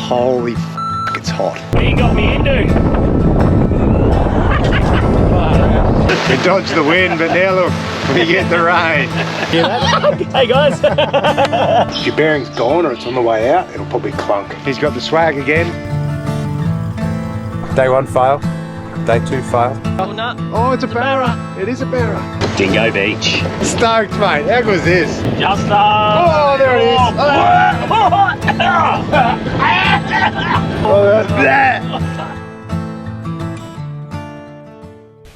Holy f***, it's hot. What you got me into? We dodged the wind, but now look, we get the rain. Hey guys. If your bearing's gone or it's on the way out, it'll probably clunk. He's got the swag again. Day 1 fail. Day 2 fail. Oh no. Oh, it's a barra. It is a barra. Dingo Beach. Stoked, mate. How good is this? Just Oh, there it is.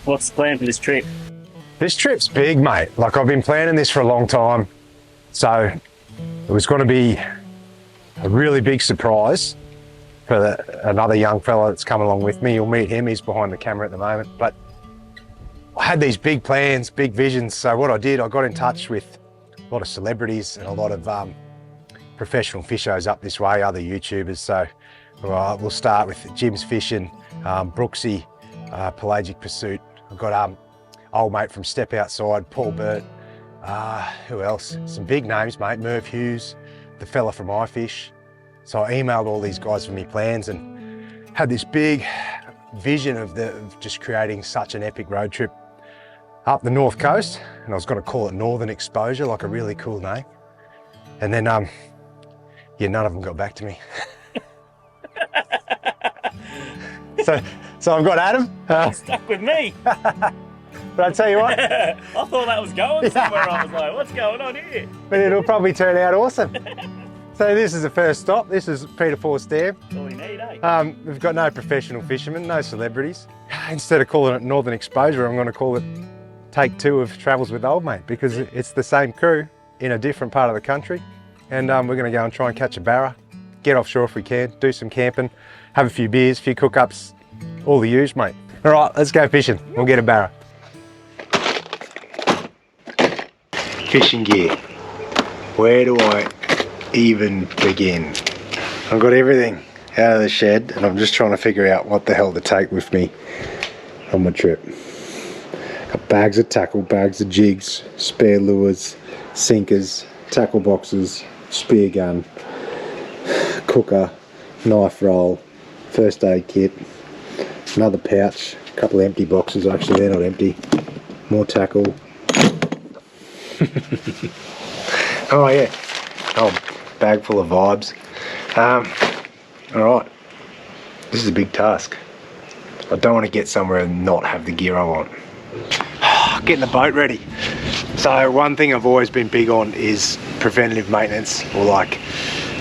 What's the plan for this trip? This trip's big, mate. Like, I've been planning this for a long time. So it was going to be a really big surprise for another young fella that's come along with me. You'll meet him. He's behind the camera at the moment. But I had these big plans, big visions. So what I did, I got in touch with a lot of celebrities and a lot of professional fishers up this way, other YouTubers. So we'll start with Jim's Fishing, Brooksy, Pelagic Pursuit. I've got old mate from Step Outside, Paul Burt. Who else? Some big names, mate. Merv Hughes, the fella from iFish. So I emailed all these guys for me plans and had this big vision of just creating such an epic road trip up the North Coast. And I was going to call it Northern Exposure, like a really cool name. And then, yeah, none of them got back to me. So I've got Adam. Stuck with me. But I tell you what. I thought that was going somewhere. I was like, what's going on here? But it'll probably turn out awesome. So this is the first stop. This is Peter Force Dam. That's all you need, eh? We've got no professional fishermen, no celebrities. Instead of calling it Northern Exposure, I'm going to call it Take 2 of Travels with Old Mate, because it's the same crew in a different part of the country. And we're going to go and try and catch a barra, get offshore if we can, do some camping, have a few beers, a few cook-ups, all the use, mate. All right, let's go fishing. We'll get a barra. Fishing gear. Where do I even begin? I've got everything out of the shed and I'm just trying to figure out what the hell to take with me on my trip. Got bags of tackle, bags of jigs, spare lures, sinkers, tackle boxes, spear gun, cooker, knife roll, first aid kit, another pouch, a couple of empty boxes, actually they're not empty, more tackle. Oh yeah, bag full of vibes. Alright, this is a big task. I don't want to get somewhere and not have the gear I want. Getting the boat ready. So one thing I've always been big on is preventative maintenance, or like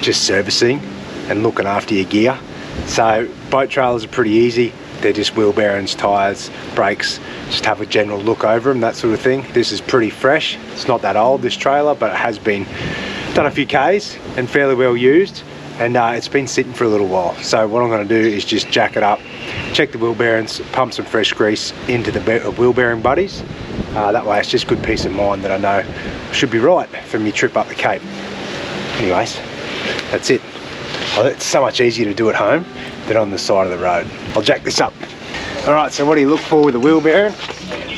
just servicing and looking after your gear. So boat trailers are pretty easy. They're just wheel bearings, tyres, brakes, just have a general look over them, that sort of thing. This is pretty fresh. It's not that old, this trailer, but it has been done a few Ks and fairly well used, and it's been sitting for a little while. So what I'm going to do is just jack it up, check the wheel bearings, pump some fresh grease into the wheel bearing buddies. That way it's just good peace of mind that I know I should be right for me trip up the Cape. Anyways, that's it. It's so much easier to do at home than on the side of the road. I'll jack this up. Alright, so what do you look for with a wheel bearing?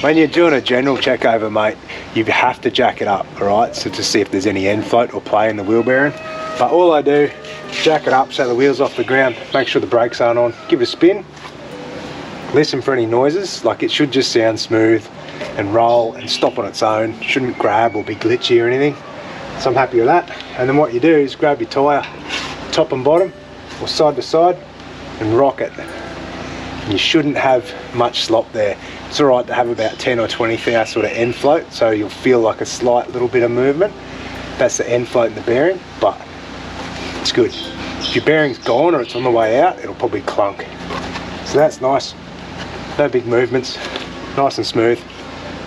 When you're doing a general check over, mate, you have to jack it up, alright? So to see if there's any end float or play in the wheel bearing. But all I do, jack it up so the wheel's off the ground, make sure the brakes aren't on, give it a spin, listen for any noises, like it should just sound smooth and roll and stop on its own, shouldn't grab or be glitchy or anything. So I'm happy with that. And then what you do is grab your tyre, top and bottom, or side to side, and rock it. You shouldn't have much slop there. It's alright to have about 10 or 20 thou sort of end float, so you'll feel like a slight little bit of movement. That's the end float in the bearing, but it's good. If your bearing's gone or it's on the way out, it'll probably clunk. So that's nice. No big movements, nice and smooth.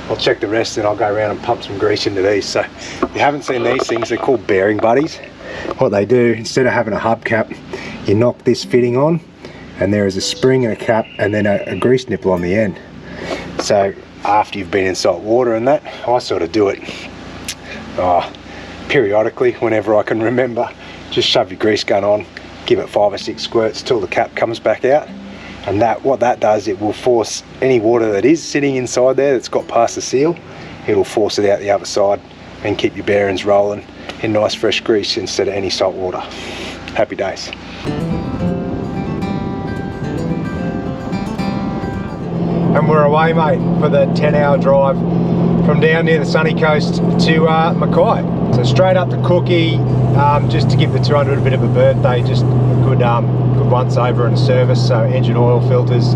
I'll check the rest and I'll go around and pump some grease into these. So if you haven't seen these things, they're called bearing buddies. What they do, instead of having a hubcap, you knock this fitting on, and there is a spring and a cap and then a grease nipple on the end. So after you've been in salt water and that, I sort of do it periodically whenever I can remember. Just shove your grease gun on, give it 5 or 6 squirts till the cap comes back out, and what that does, it will force any water that is sitting inside there that's got past the seal, it'll force it out the other side and keep your bearings rolling in nice fresh grease instead of any salt water. Happy days. And we're away, mate, for the 10-hour drive from down near the sunny coast to Mackay. So straight up to Cookie, just to give the 200 a bit of a birthday, just a good once over and a service. So engine oil, filters,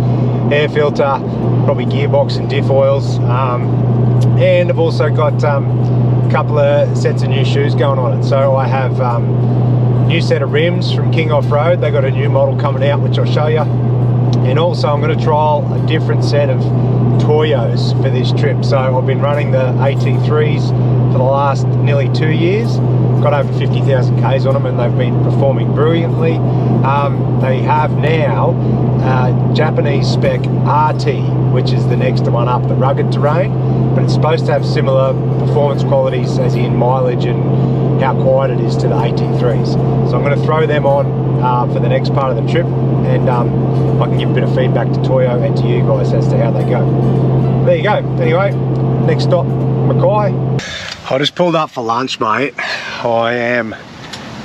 air filter, probably gearbox and diff oils. And I've also got a couple of sets of new shoes going on it. So I have new set of rims from King Off-Road. They got a new model coming out, which I'll show you. And also I'm going to trial a different set of Toyos for this trip. So I've been running the AT3s for the last nearly 2 years. Got over 50,000 Ks on them and they've been performing brilliantly. They have now Japanese spec RT, which is the next one up, the rugged terrain, but it's supposed to have similar performance qualities as in mileage and how quiet it is to the AT3s. So I'm going to throw them on for the next part of the trip, and I can give a bit of feedback to Toyo and to you guys as to how they go. There you go. Anyway, next stop, Mackay. I just pulled up for lunch, mate. I am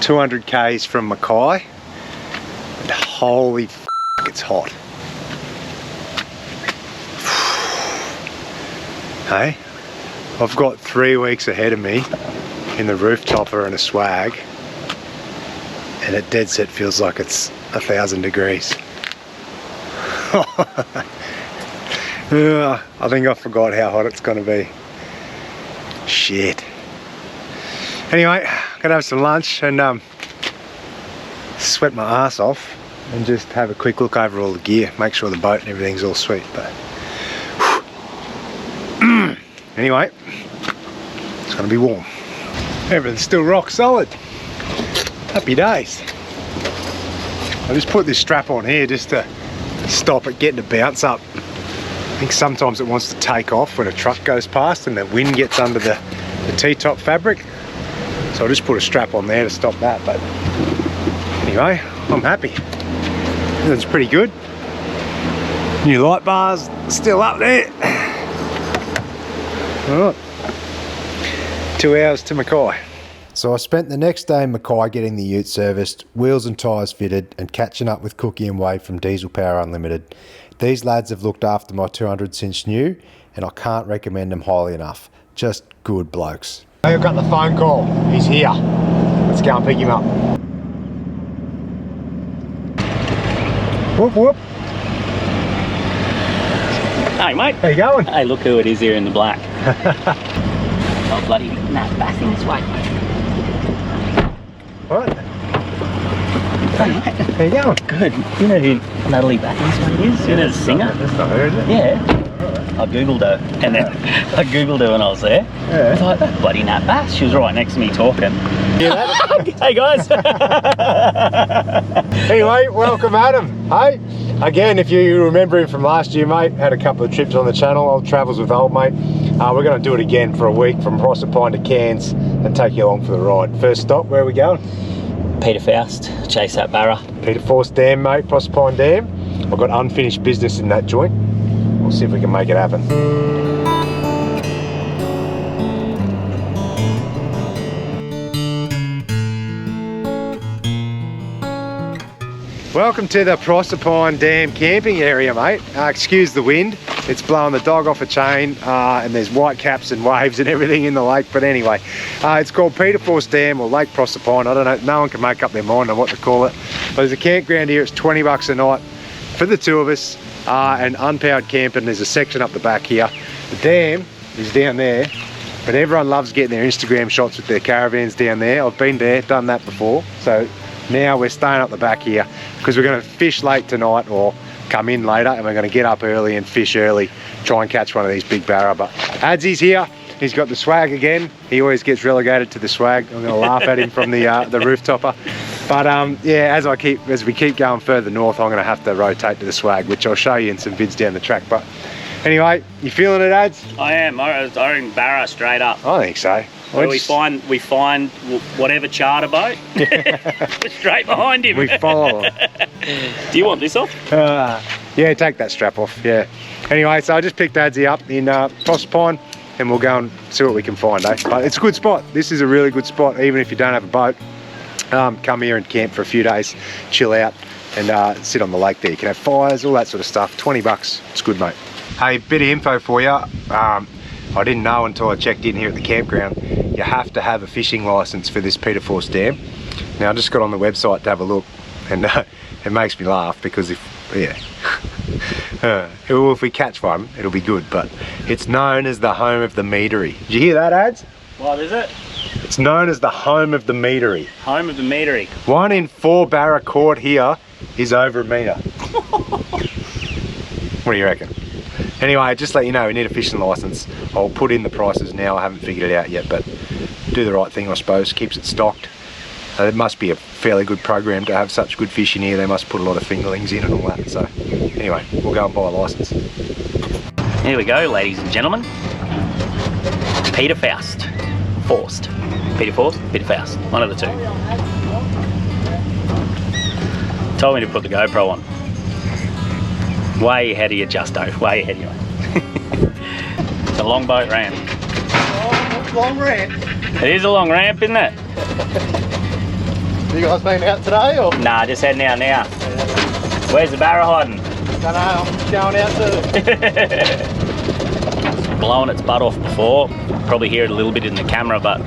200 Ks from Mackay, and holy f***, it's hot. Hey, I've got 3 weeks ahead of me in the roof topper and a swag, and it dead set feels like it's 1,000 degrees. I think I forgot how hot it's going to be. Shit. Anyway, gonna have some lunch and sweat my ass off and just have a quick look over all the gear, make sure the boat and everything's all sweet. But anyway, it's gonna be warm. Everything's still rock solid. Happy days. I just put this strap on here just to stop it getting to bounce up. I think sometimes it wants to take off when a truck goes past and the wind gets under the T-top fabric. So I just put a strap on there to stop that. But anyway, I'm happy. That's pretty good. New light bars still up there. All right, 2 hours to Mackay. So I spent the next day in Mackay getting the ute serviced, wheels and tyres fitted, and catching up with Cookie and Wade from Diesel Power Unlimited. These lads have looked after my 200 since new, and I can't recommend them highly enough. Just good blokes. I've got the phone call. He's here. Let's go and pick him up. Whoop whoop. Hey mate. How you going? Hey, look who it is here in the black. Oh bloody Nat Bass in this way. What? Hey mate. How you going? Good. You know who Natalie Bathens is? You know the singer? That's not her, is it? Yeah. I googled her, and then I googled her when I was there. Yeah. I was like, that's bloody Nat Bass. She was right next to me talking. Yeah, Hey guys. Anyway, welcome Adam. Hey, again, if you remember him from last year, mate, had a couple of trips on the channel, Old Travels with Old Mate. We're going to do it again for a week from Proserpine to Cairns and take you along for the ride. First stop, where are we going? Peter Faust, chase that barra. Peter Faust Dam, mate, Proserpine Dam. I've got unfinished business in that joint. We'll see if we can make it happen. Welcome to the Proserpine Dam camping area, mate. Excuse the wind. It's blowing the dog off a chain and there's white caps and waves and everything in the lake. But anyway, it's called Peter Faust Dam or Lake Proserpine. I don't know, no one can make up their mind on what to call it. But there's a campground here. It's 20 bucks a night for the two of us. And unpowered camping. There's a section up the back here. The dam is down there, but everyone loves getting their Instagram shots with their caravans down there. I've been there, done that before. So now we're staying up the back here because we're going to fish late tonight or come in later, and we're going to get up early and fish early, try and catch one of these big barra. But Adsy's here. He's got the swag again. He always gets relegated to the swag. I'm going to laugh at him from the roof topper. But yeah, as we keep going further north, I'm going to have to rotate to the swag, which I'll show you in some vids down the track. But anyway, you feeling it, Ads? I am. I reckon barra straight up. I think so. Where we find whatever charter boat. We're straight behind him. We follow him. Do you want this off? Yeah, take that strap off. Yeah. Anyway, so I just picked Adsy up in Proserpine, and we'll go and see what we can find, eh? But it's a good spot. This is a really good spot, even if you don't have a boat. Come here and camp for a few days, chill out, and sit on the lake there. You can have fires, all that sort of stuff. 20 bucks. It's good, mate. Hey, bit of info for you. I didn't know until I checked in here at the campground. You have to have a fishing license for this Peter Force Dam. Now I just got on the website to have a look, and it makes me laugh because if we catch one, it'll be good. But it's known as the home of the meadery. Did you hear that, Ads? What is it? It's known as the home of the meadery. Home of the meadery. 1 in 4 barra caught here is over a metre. What do you reckon? Anyway, just let you know, we need a fishing licence. I'll put in the prices now. I haven't figured it out yet, but do the right thing, I suppose. Keeps it stocked. It must be a fairly good program to have such good fish in here. They must put a lot of fingerlings in and all that. So anyway, we'll go and buy a licence. Here we go, ladies and gentlemen. Peter Faust. Forced. Peter Force? Peter Faust. One of the two. Told me to put the GoPro on. Way ahead of you, Justo. Way ahead of you. It's a long boat ramp. Oh, long ramp. It is a long ramp, isn't it? You guys been out today or? Nah, just heading out now. Where's the barra hiding? Don't know, I'm going out too. Blowing its butt off before. Probably hear it a little bit in the camera, but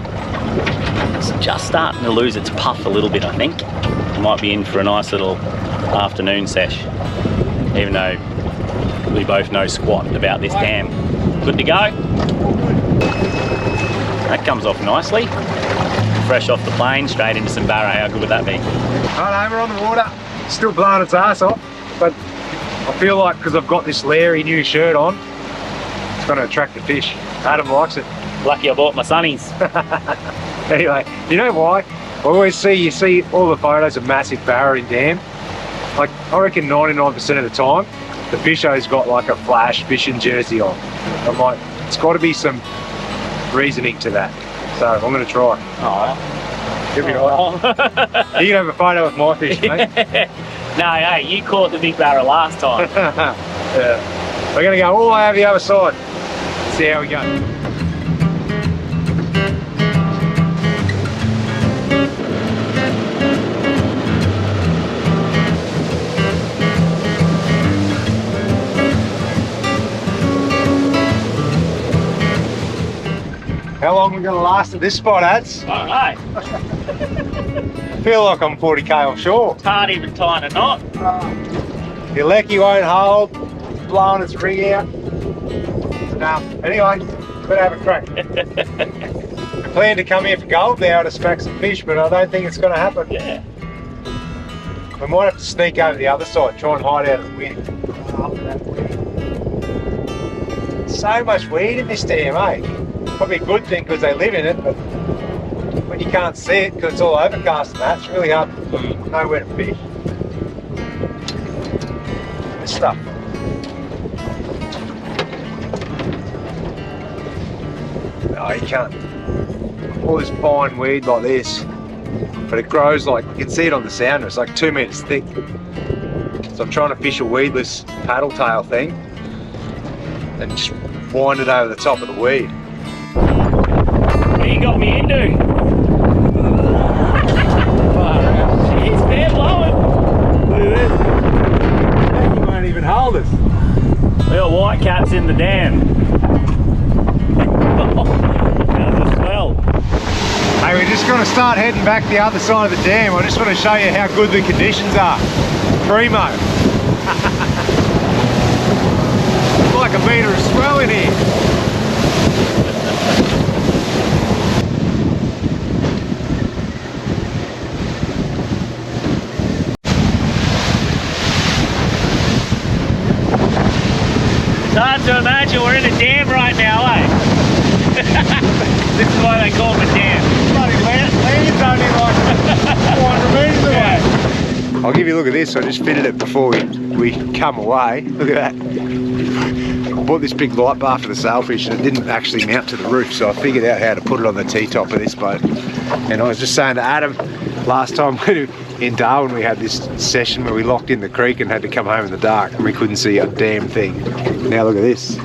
it's just starting to lose its puff a little bit, I think. Might be in for a nice little afternoon sesh, even though we both know squat about this dam. Good to go. That comes off nicely. Fresh off the plane, straight into some barra. How good would that be? Right, we're on the water. Still blowing its ass off, but I feel like because I've got this Larry new shirt on, it's going to attract the fish. Adam likes it. Lucky I bought my sunnies. Anyway, you know why? I always you see all the photos of massive barra in dam. Like, I reckon 99% of the time, the fisho's got like a flash fishing jersey on. I'm like, it's got to be some reasoning to that. So I'm going to try. Oh. Give me right. You can have a photo with my fish, mate. No, hey, you caught the big barra last time. Yeah. We're going to go all the way over the other side. See how we go. How long are we going to last at this spot, Ads? All right. I feel like I'm 40k offshore. It's hard even tying a knot. Your lecky won't hold, it's blowing its rig out. No, anyway, better have a crack. I plan to come here for gold now to smack some fish, but I don't think it's going to happen. Yeah. We might have to sneak over the other side, try and hide out of the wind. So much weed in this dam, eh? Probably a good thing because they live in it, but when you can't see it because it's all overcast and that, it's really hard to know where to fish. This stuff. No, you can't. All this fine weed like this, but it grows like, you can see it on the sounder, it's like 2 meters thick. So I'm trying to fish a weedless paddle tail thing and just wind it over the top of the weed. What you got me into? Jeez, fair blowing. Look at this. You won't even hold us. We got white caps in the dam. How's the smell? Hey, we're just going to start heading back the other side of the dam. I just want to show you how good the conditions are. Primo. It's like a metre of swell in here. It's hard to imagine we're in a dam right now, eh? This is why they call it a dam. Bloody land's only like 400 metres away. I'll give you a look at this. I just fitted it before we come away. Look at that. I bought this big light bar for the sailfish and it didn't actually mount to the roof, so I figured out how to put it on the T-top of this boat. And I was just saying to Adam, last time in Darwin we had this session where we locked in the creek and had to come home in the dark and we couldn't see a damn thing. Now look at this.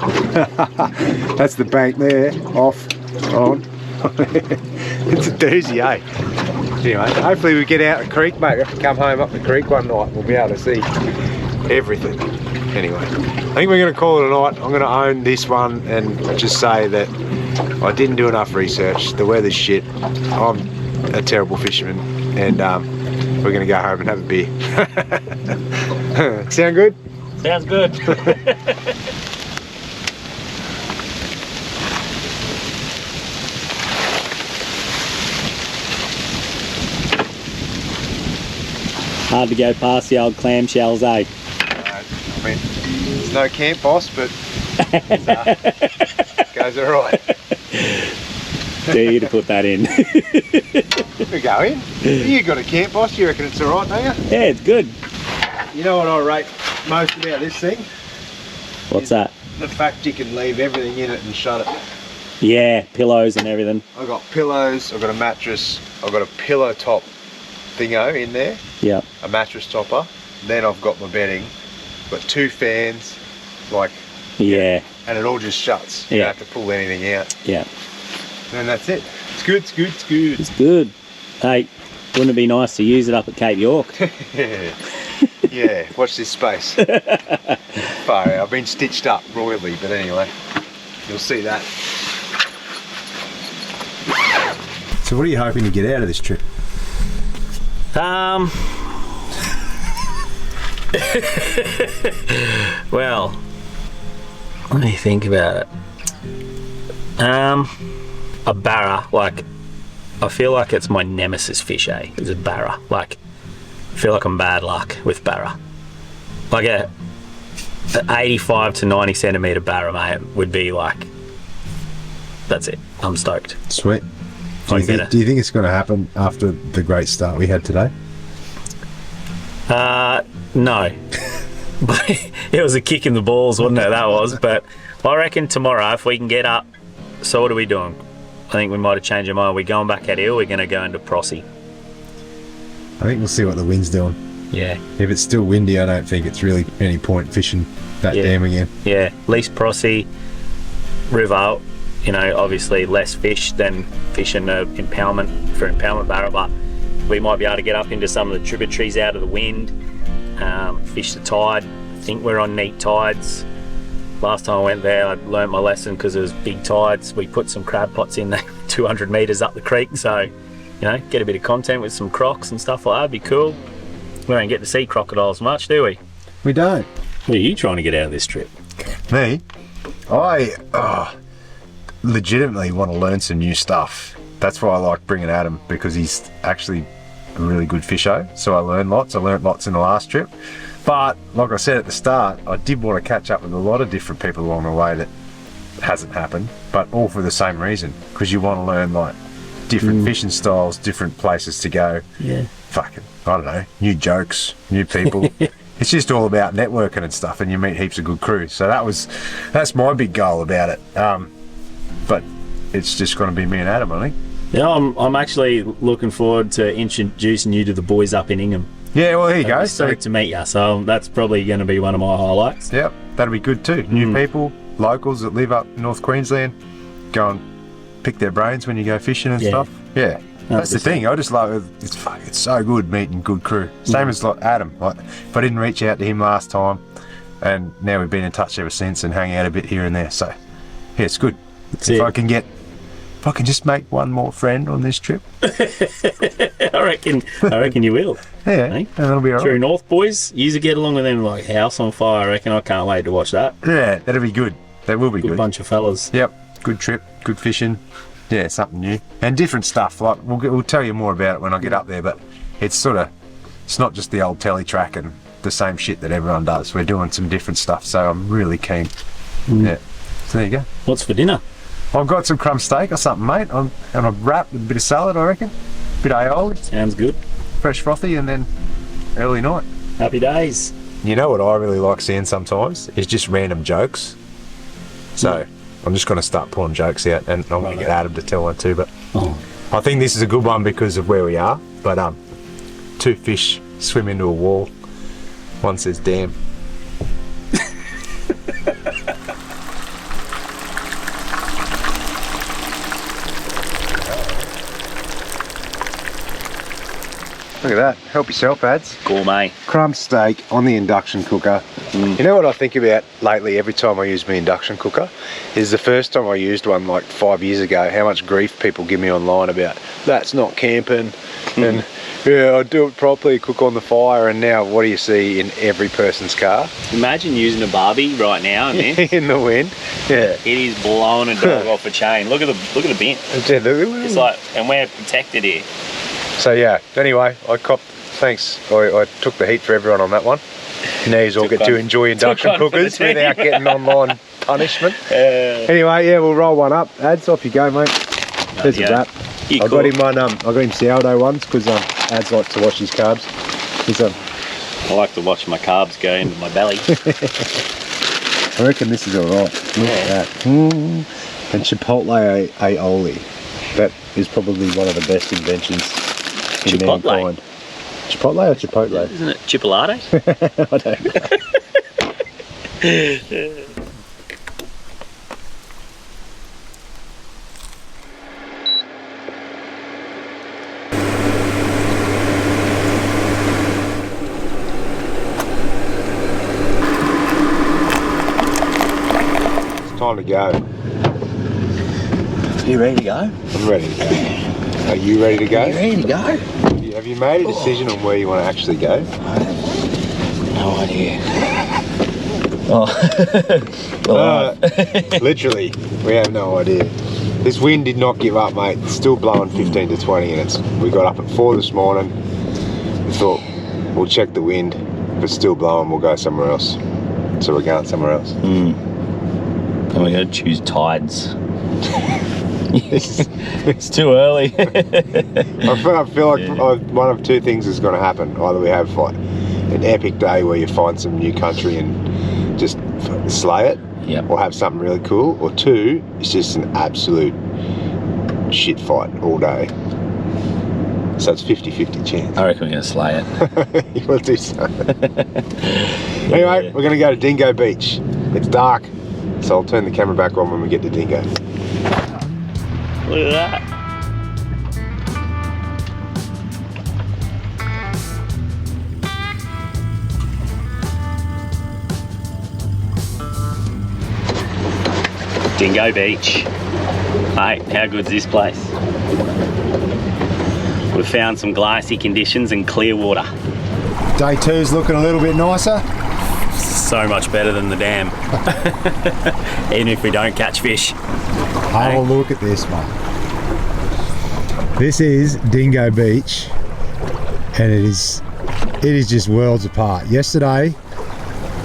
That's the bank there, off, on. It's a doozy, eh? Anyway, hopefully we get out the creek, mate. We have to come home up the creek one night and we'll be able to see everything. Anyway, I think we're going to call it a night. I'm going to own this one and just say that I didn't do enough research. The weather's shit. I'm a terrible fisherman, and we're going to go home and have a beer. Sound good? Sounds good. Hard to go past the old clamshells, eh? I mean, there's no camp boss, but goes alright. Dare you to put that in. We go in. You got a camp boss, you reckon it's alright, don't you? Yeah, it's good. You know what I rate most about this thing? What's that? The fact you can leave everything in it and shut it. Yeah, pillows and everything. I've got pillows, I've got a mattress, I've got a pillow top thingo in there, Yeah. a mattress topper, then I've got my bedding, got 2 fans, like, Yeah. and it all just shuts. You Yeah. don't have to pull anything out. Yeah. And that's it. It's good, it's good, it's good. It's good. Hey, wouldn't it be nice to use it up at Cape York? Yeah, watch this space. Far out. I've been stitched up royally, but anyway, you'll see that. So what are you hoping to get out of this trip? Well, let me think about it. A barra, like, I feel like it's my nemesis fish, is a barra. Like, I feel like I'm bad luck with barra. Like a 85 to 90 centimetre barra, mate, would be like, that's it. I'm stoked. Sweet. Do I'd you, get it. do you think it's going to happen after the great start we had today? No. But it was a kick in the balls, wasn't it? That was. But I reckon tomorrow, if we can get up, so what are we doing? I think we might have changed our mind. We're going back at Airlie, we're going to go into Prosy. I think we'll see what the wind's doing. Yeah. If it's still windy, I don't think it's really any point fishing that Yeah. dam again. Yeah. Least Prosy, River, you know, obviously less fish than fishing impoundment for impoundment barra, but we might be able to get up into some of the tributaries out of the wind, fish the tide. I think we're on neat tides. Last time I went there, I learnt my lesson because it was big tides. We put some crab pots in there 200 metres up the creek, so, you know, get a bit of content with some crocs and stuff like that. It'd be cool. We don't get to see crocodiles much, do we? We don't. What are you trying to get out of this trip? Me? I legitimately want to learn some new stuff. That's why I like bringing Adam, because he's actually a really good fisher. So I learned lots. I learned lots in the last trip. But like I said at the start, I did want to catch up with a lot of different people along the way that hasn't happened, but all for the same reason, because you want to learn like different fishing styles, different places to go. Yeah. Fucking, I don't know, new jokes, new people. It's just all about networking and stuff, and you meet heaps of good crew. So that's my big goal about it. But it's just going to be me and Adam, I think. Yeah, I'm actually looking forward to introducing you to the boys up in Ingham. Yeah, well, there you go. I'm So, stoked to meet you, so that's probably going to be one of my highlights. yep, that'll be good too. New people, locals that live up in North Queensland, go and pick their brains when you go fishing and Yeah. stuff. Yeah, that's the 100%. thing. I just love it. It's so good meeting good crew. Same as like Adam. Like, if I didn't reach out to him last time, and now we've been in touch ever since and hang out a bit here and there. So yeah, it's good. That's If it. I can just make one more friend on this trip, I reckon you will. yeah, Hey? and that'll be all True right. North boys, you get along with them like house on fire. I reckon. I can't wait to watch that. Yeah, that'll be good. That will be Good good. bunch of fellas. Yep, good trip, good fishing. Yeah, something new and different stuff. Like we'll tell you more about it when I get up there. But it's not just the old telly track and the same shit that everyone does. We're doing some different stuff, so I'm really keen. Yeah, so there you go. What's for dinner? I've got some crumb steak or something, mate, and a wrap with a bit of salad, I reckon. Bit of aioli, Sounds good. fresh frothy, and then early night. Happy days. You know what I really like seeing sometimes is just random jokes. So I'm just going to start pulling jokes out, and I'm going to get Adam to tell one too. But Oh, I think this is a good one because of where we are. But 2 fish swim into a wall. One says "damn." Look at that. Help yourself, ads. Gourmet. Crumb steak on the induction cooker. You know what I think about lately every time I use my induction cooker is the first time I used one like 5 years ago, how much grief people give me online about that's not camping and yeah, I do it properly, cook on the fire, and now what do you see in every person's car? Imagine using a barbie right now, man. In the wind. Yeah. It is blowing a dog off a chain. Look at the bin. It's like, and we're protected here. So yeah, anyway, I copped, thanks. I took the heat for everyone on that one. Now you all get to enjoy induction cookers without getting online punishment. Anyway, yeah, we'll roll one up. Ads, off you go, mate. There's a wrap. I got him one. I got him sourdough ones because Ads likes to watch his carbs. I like to watch my carbs go into my belly. I reckon this is alright. Look at that. And Chipotle aioli. That is probably one of the best inventions in mankind. Chipotle or Chipotle? Isn't it chipolata? I don't know. Time to go. You ready to go? I'm ready to go. Are you ready to go? You ready to go? Have you made a decision on where you want to actually go? No idea. Literally, we have no idea. This wind did not give up, mate. It's still blowing 15 to 20 and we got up at 4 this morning. We thought we'll check the wind. If it's still blowing, we'll go somewhere else. So we're going somewhere else. And we're going to choose tides. It's too early. I feel like one of two things is going to happen. Either we have like an epic day where you find some new country and just slay it, or have something really cool, or two, it's just an absolute shit fight all day. So it's 50-50 chance. I reckon we're going to slay it. You want to do so? Anyway, we're going to go to Dingo Beach. It's dark, so I'll turn the camera back on when we get to Dingo. Look at that. Dingo Beach. Mate, how good's this place? We've found some glassy conditions and clear water. Day two's looking a little bit nicer. So much better than the dam. Even if we don't catch fish. Have a look at this, mate. This is Dingo Beach, and it is just worlds apart. Yesterday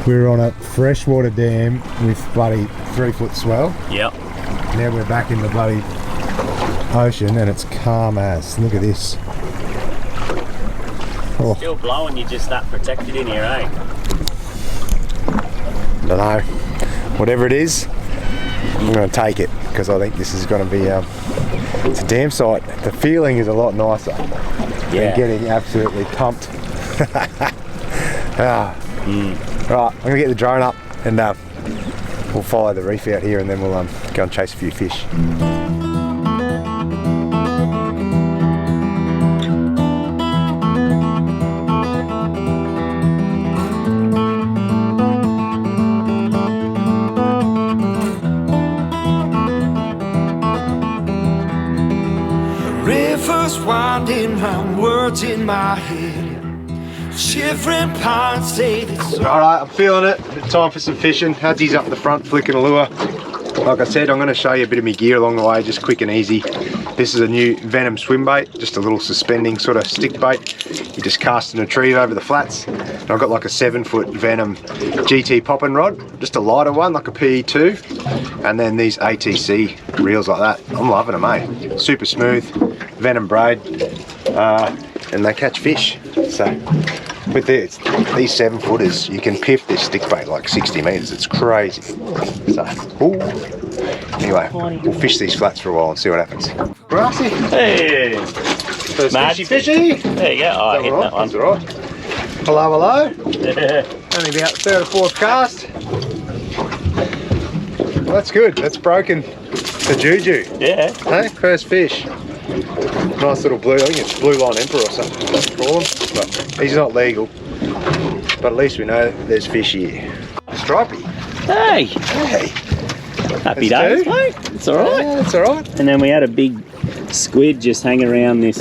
we were on a freshwater dam with bloody 3-foot swell. Yep. Now we're back in the bloody ocean and it's calm as. Look at this. Oh. Still blowing, you're just that protected in here, eh? I don't know. Whatever it is, I'm going to take it because I think this is going to be it's a dam site. The feeling is a lot nicer than getting absolutely pumped. Right, I'm going to get the drone up and we'll follow the reef out here and then we'll go and chase a few fish. Rivers winding round words in my head. Shivering pines say this. Alright, I'm feeling it. Time for some fishing. Hadsy's up the front flicking a lure. Like I said, I'm going to show you a bit of my gear along the way, just quick and easy. This is a new Venom swim bait, just a little suspending sort of stick bait. You just cast and retrieve over the flats. And I've got like a 7-foot Venom GT popping rod, just a lighter one, like a PE2. And then these ATC reels like that. I'm loving them, eh? Super smooth, Venom braid, and they catch fish. So with these 7-footers, you can piff this stick bait like 60 metres. It's crazy. So, anyway, we'll fish these flats for a while and see what happens. Grassy. Hey, first fishy. There you go. Oh, I hit that one. That's all right. Hello, hello. Only about the third or fourth cast. Well, that's good. That's broken the juju. Yeah. Hey, first fish. Nice little blue, I think it's blue line emperor or something they call him. But he's not legal. But at least we know there's fish here. Stripey. Hey, Hey. happy That's days, two. mate. It's all right. Yeah, that's alright. And then we had a big squid just hang around this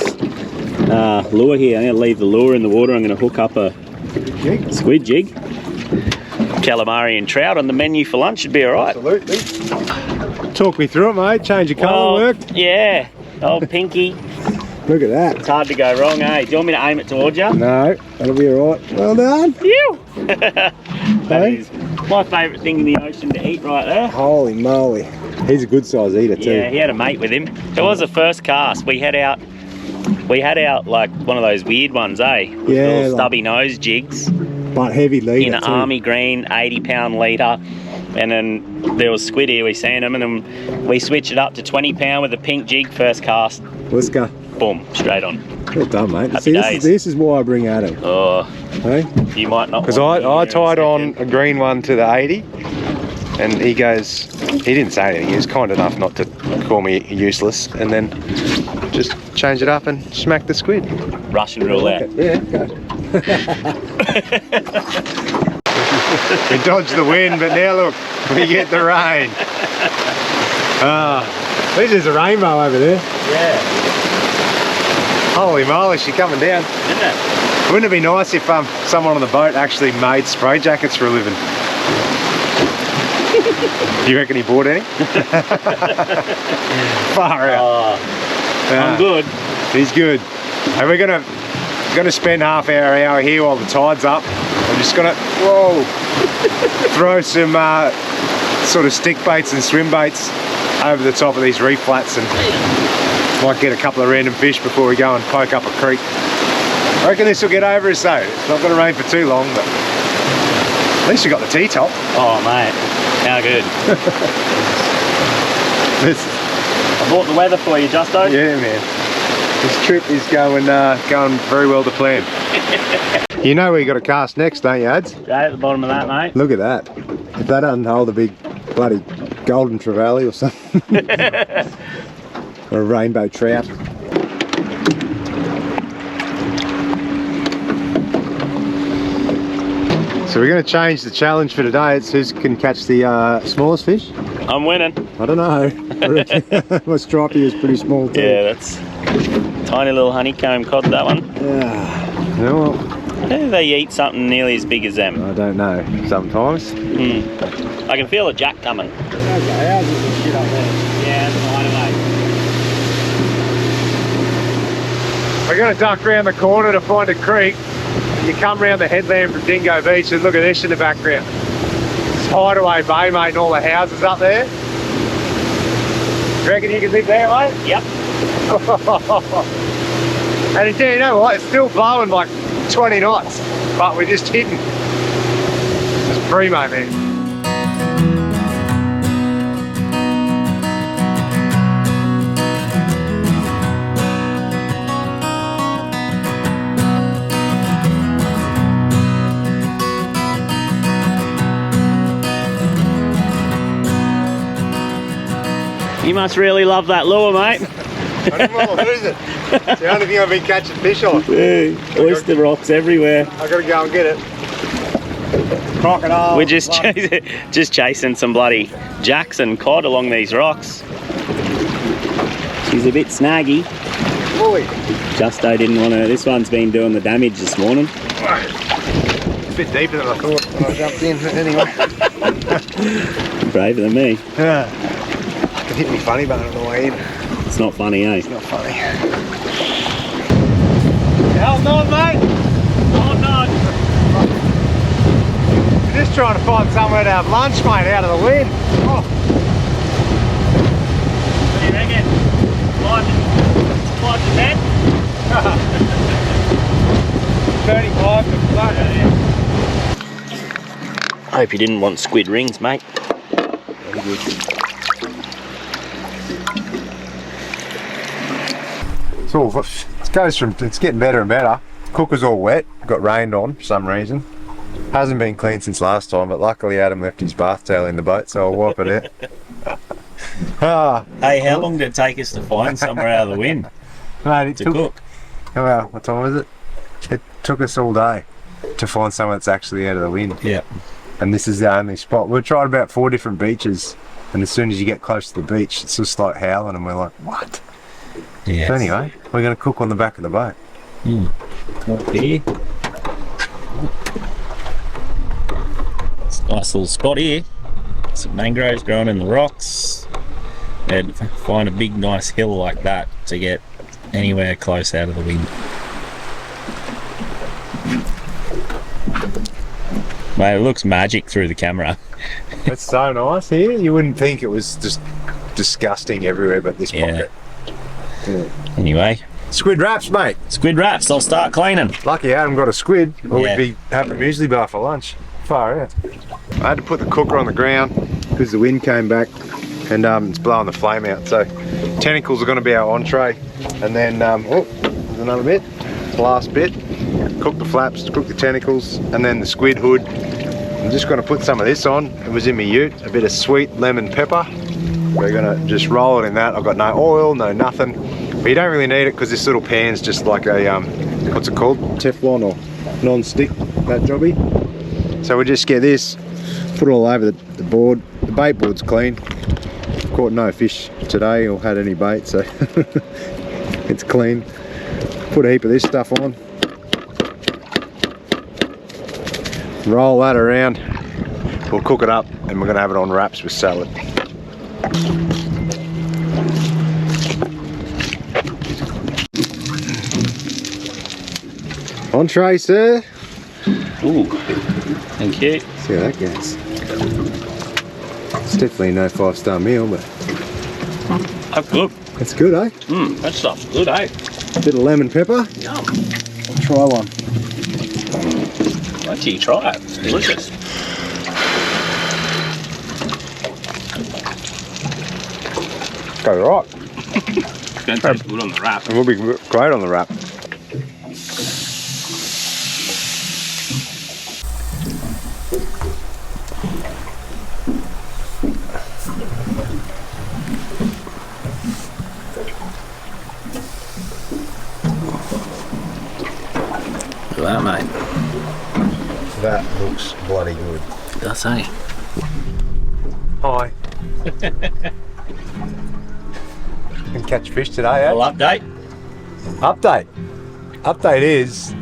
lure here. I'm going to leave the lure in the water. I'm going to hook up a squid jig. Calamari and trout on the menu for lunch should be all right. Absolutely. Talk me through it, mate. Change of colour worked. Yeah. Oh, pinky. Look at that. It's hard to go wrong, eh? Do you want me to aim it towards you? No, that'll be alright. Well done. Phew! That is my favourite thing in the ocean to eat right there. Holy moly. He's a good size eater too. Yeah, he had a mate with him. It was the first cast. We had out like one of those weird ones, eh? With Yeah, little like- stubby nose jigs But heavy leader in an too. army green 80-pound leader. And then there was squid here, we seen them, and then we switched it up to 20-pound with a pink jig first cast. Let's go. Boom, straight on. Well done, mate. Happy See, days. this is why I bring Adam. Oh, Hey? you might not. Because want me I here in a tied on second. a green one to the 80 and he didn't say anything, he was kind enough not to call me useless and then just change it up and smack the squid. Russian roulette. Yeah, go. We dodged the wind, but now look, we get the rain. This is a rainbow over there. Yeah, Holy moly, she's coming down. isn't it? Wouldn't it be nice if someone on the boat actually made spray jackets for a living? Do you reckon he bought any? Far out. Oh, Yeah. I'm good. He's good. And we're gonna spend half our hour here while the tide's up. I'm just gonna throw some sort of stick baits and swim baits over the top of these reef flats and might get a couple of random fish before we go and poke up a creek. I reckon this will get over us though. It's not going to rain for too long, but at least we got the T-top. Oh, mate, how good. This, I bought the weather for you, Justo. yeah, man. This trip is going very well to plan. You know where you got to cast next, don't you, Ads? Right at the bottom of that, mate. Look at that. If that doesn't hold a big bloody golden trevally or something. Or a rainbow trout. So we're going to change the challenge for today. It's who can catch the smallest fish. I'm winning. I don't know. I reckon my stripey is pretty small too. Yeah, that's tiny little honeycomb cod, that one. Yeah. You know what? How do they eat something nearly as big as them? I don't know. Sometimes. I can feel a jack coming. Okay, how's this shit up there? Yeah, that's fine, mate. We're going to duck around the corner to find a creek. You come round the headland from Dingo Beach and look at this in the background. It's Hideaway Bay, mate, and all the houses up there. You reckon you can live there, mate? Yep. And you know what? It's still blowing like 20 knots, but we're just hitting. It's primo, man. You must really love that lure, mate. I didn't want to lose it. It's the only thing I've been catching fish on. Oyster rocks everywhere. I've got to go and get it. Crocodile. We're just chasing some bloody jacks and cod along these rocks. She's a bit snaggy. Fully. Justo didn't want to. This one's been doing the damage this morning. It's a bit deeper than I thought when I jumped in, but anyway. Braver than me. Yeah. I can hit me funny bone on the way in. It's not funny, eh? Not funny. How's on, mate? Oh no! We're just trying to find somewhere to have lunch, mate, out of the wind. Oh. What do you reckon? Climb the bed? 35 to flat. I hope you didn't want squid rings, mate. Very good. It's getting better and better. Cooker's all wet, got rained on for some reason. Hasn't been cleaned since last time, but luckily Adam left his bath towel in the boat, so I'll wipe it out. Hey, how long did it take us to find somewhere out of the wind? Mate, it to took, cook. oh, well, what time was it? It took us all day to find somewhere that's actually out of the wind. Yeah. And this is the only spot. We've tried about 4 different beaches, and as soon as you get close to the beach, it's just like howling, and we're like, what? Yeah. So anyway, we're going to cook on the back of the boat. Up here. It's a nice little spot here. Some mangroves growing in the rocks. And find a big nice hill like that to get anywhere close out of the wind. Mate, it looks magic through the camera. It's so nice here. You wouldn't think it was just disgusting everywhere but this pocket. Yeah. Anyway, Squid wraps, mate. squid wraps, I'll start cleaning. Lucky I haven't got a squid, or Yeah. we'd be having muesli bar for lunch. Far out. I had to put the cooker on the ground because the wind came back and it's blowing the flame out. So tentacles are going to be our entree, and then oh, there's another bit, last bit. Cook the flaps, cook the tentacles, and then the squid hood. I'm just going to put some of this on. It was in my ute, a bit of sweet lemon pepper. We're going to just roll it in that. I've got no oil, no nothing. But you don't really need it because this little pan's just like a, what's it called? Teflon or non-stick, that jobby. So we'll just get this, put it all over the board. The bait board's clean. Caught no fish today or had any bait, so it's clean. Put a heap of this stuff on. Roll that around. We'll cook it up and we're going to have it on wraps with salad. Entree, sir. Ooh, thank you. See how that goes. It's definitely no 5-star meal, but That's good. it's good, eh? That stuff's good, eh? Bit of lemon pepper. Yum. I'll try one. Wait till you try it. It's delicious. Go right. It's going to taste good on the wrap. It will be great on the wrap. Look at that, mate. That looks bloody good. Does say. Hi. Can catch fish today, eh? Well, update. Update is